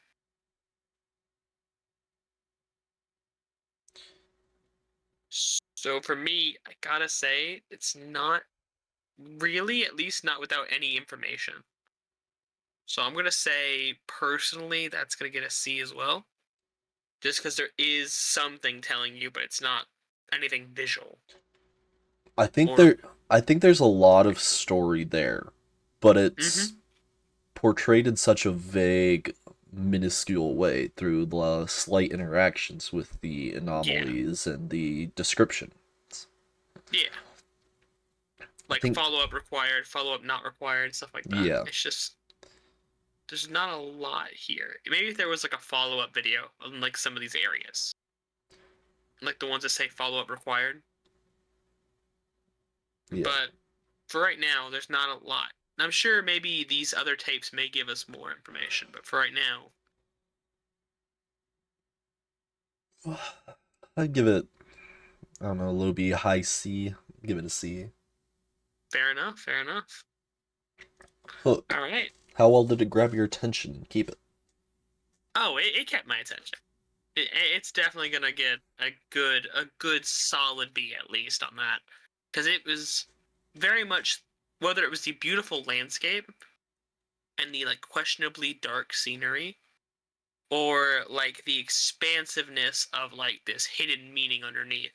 So for me, I gotta say, it's not really, at least not without any information. So I'm gonna say, personally, that's gonna get a C as well. Just because there is something telling you, but it's not anything visual. I think Or, there I think there's a lot of story there, but it's mm-hmm, portrayed in such a vague, minuscule way through the slight interactions with the yeah, anomalies and the description. yeah. I Like think, follow up required, follow up not required, stuff like that. yeah, It's just there's not a lot here. Maybe if there was like a follow up video on like some of these areas, like the ones that say follow up required. yeah. But for right now, there's not a lot. And I'm sure maybe these other tapes may give us more information, but for right now, I'd give it, I don't know, low B, high C. Give it a C. fair enough, fair enough. Hook. All right. How well did it grab your attention? Keep it. Oh, it kept my attention. It's definitely gonna get a good solid B at least on that, because it was very much, whether it was the beautiful landscape and the like questionably dark scenery, or like the expansiveness of like this hidden meaning underneath.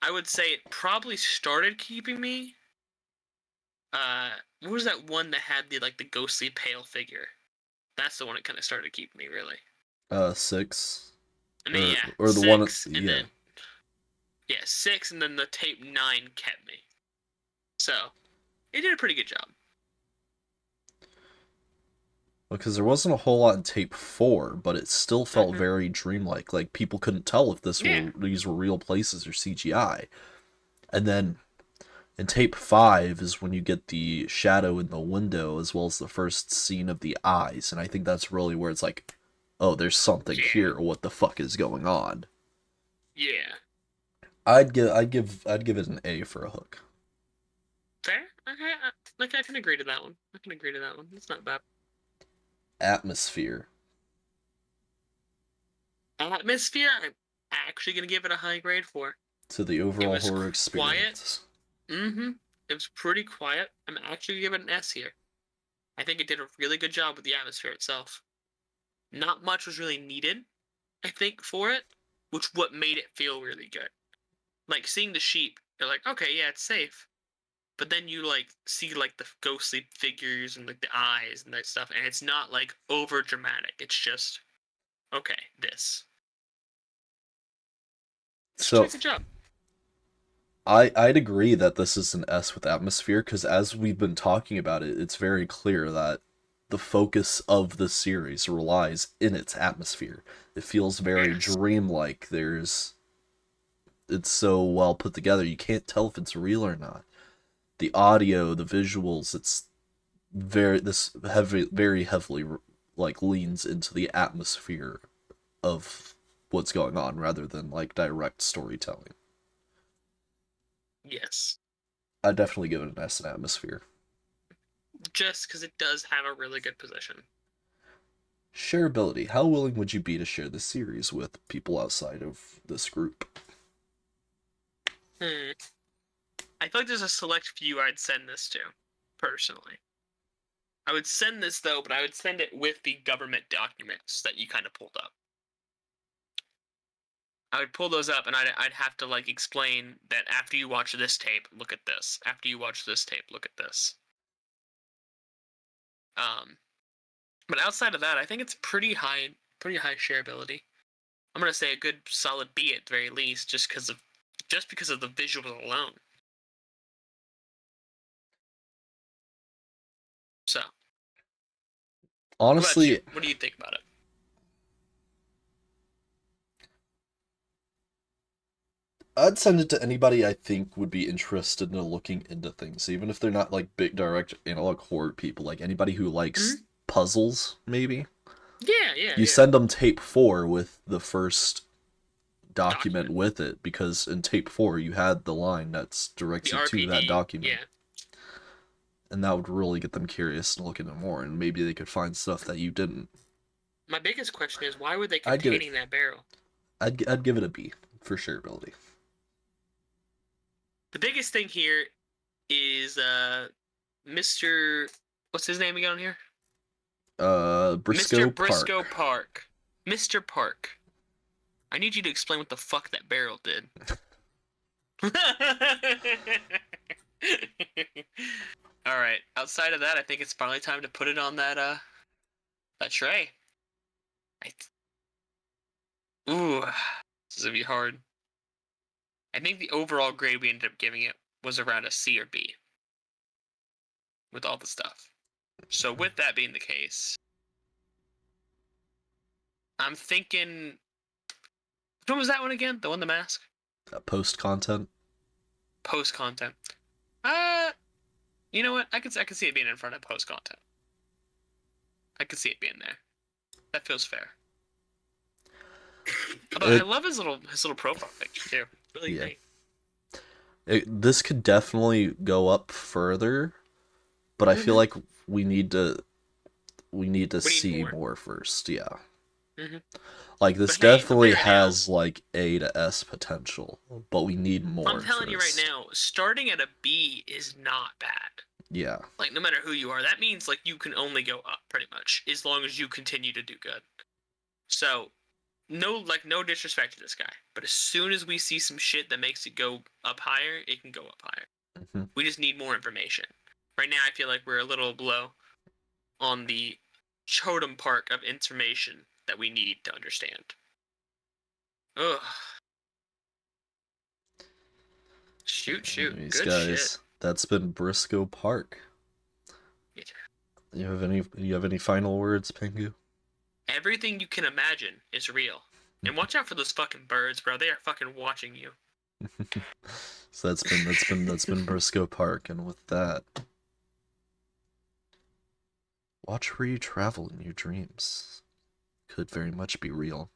I would say it probably started keeping me. What was that one that had the like the ghostly pale figure? That's the one that kind of started keeping me really. 6. And then yeah, Or the one, 6, and yeah. then yeah, 6, and then the tape 9 kept me. So it did a pretty good job. Because there wasn't a whole lot in tape 4, but it still felt Hmm. very dreamlike. Like people couldn't tell if Yeah, these were real places or CGI. And then in tape 5 is when you get the shadow in the window as well as the first scene of the eyes, and I think that's really where it's like, oh, there's something yeah, here. What the fuck is going on? yeah. I'd give it an A for a hook. Fair. Okay, like I can agree to that one. I can agree to that one. It's not bad. Atmosphere Atmosphere. I'm actually gonna give it a high grade for. to the It overall was horror quiet. experience. Mm-hmm. It was pretty quiet. I'm actually gonna give it an S here. I think it did a really good job with the atmosphere itself. Not much was really needed, I think, for it, which what made it feel really good. Like seeing the sheep, you're like, okay, yeah, it's safe. But then you like see like the ghostly figures and like the eyes and that stuff, and it's not like over dramatic. It's just okay, this. It's a So good job. I'd agree that this is an S with atmosphere because as we've been talking about it, it's very clear that the focus of the series relies in its atmosphere. It feels very Yes. dreamlike. It's so well put together. You can't tell if it's real or not. The audio, the visuals, it's very heavily like leans into the atmosphere of what's going on rather than like direct storytelling. Yes. I definitely give it an S in atmosphere. Just because it does have a really good position. Shareability. How willing would you be to share this series with people outside of this group? Hmm. I feel like there's a select few I'd send this to, personally. I would send this though, but I would send it with the government documents that you kind of pulled up. I would pull those up, and I'd have to like explain that after you watch this tape, look at this. After you watch this tape, look at this. Um, but outside of that, I think it's pretty high shareability. I'm gonna say a good solid B at the very least, just because of the visuals alone. So, what about you? Honestly, What do you think about it? I'd send it to anybody I think would be interested in looking into things, even if they're not like big direct analog horror people, like anybody who likes Hmm. puzzles, maybe. Yeah, yeah, You yeah. send them tape 4 with the first document Document. with it because in tape 4 you had the line that's The directed to that RPD. document, Yeah. and that would really get them curious and look into more, and maybe they could find stuff that you didn't. My biggest question is why were they I'd give it containing that barrel? I'd give it a B for shareability. The biggest thing here is Mr. What's his name again on here? Mr. Briscoe Briscoe Park. Park. Mr. Park. I need you to explain what the fuck that barrel did. All right. Outside of that, I think it's finally time to put it on that tray. I, ooh, this is gonna be hard. I think the overall grade we ended up giving it was around a C or B with all the stuff. So with that being the case, I'm thinking. Which one was that one again? The one, the mask, Post content. post content. Uh, you know what? I could see it being in front of post content. I could see it being there. That feels fair. But I It love his little profile picture too. Really yeah. great. This could definitely go up further, but I feel Mm-hmm. like we need to we need to We need see more. more first. Yeah. Mm-hmm. Like this But hey, I'm definitely telling you right now. has like A to S potential, but we need I'm more telling you right first. now. Starting at a B is not bad. Yeah. Like no matter who you are, that means like you can only go up pretty much as long as you continue to do good. So no disrespect to this guy, but as soon as we see some shit that makes it go up higher, it can go up higher. Mhm. We just need more information. Right now, I feel like we're a little below on the totem park of information that we need to understand. Ugh. Shoot. Anyways, Good shit. guys, that's been Briscoe Park. You have any final words, Pingu? Everything you can imagine is real. And watch out for those fucking birds, bro. They are fucking watching you. So that's been Briscoe Park, and with that, watch where you travel in your dreams. Could very much be real.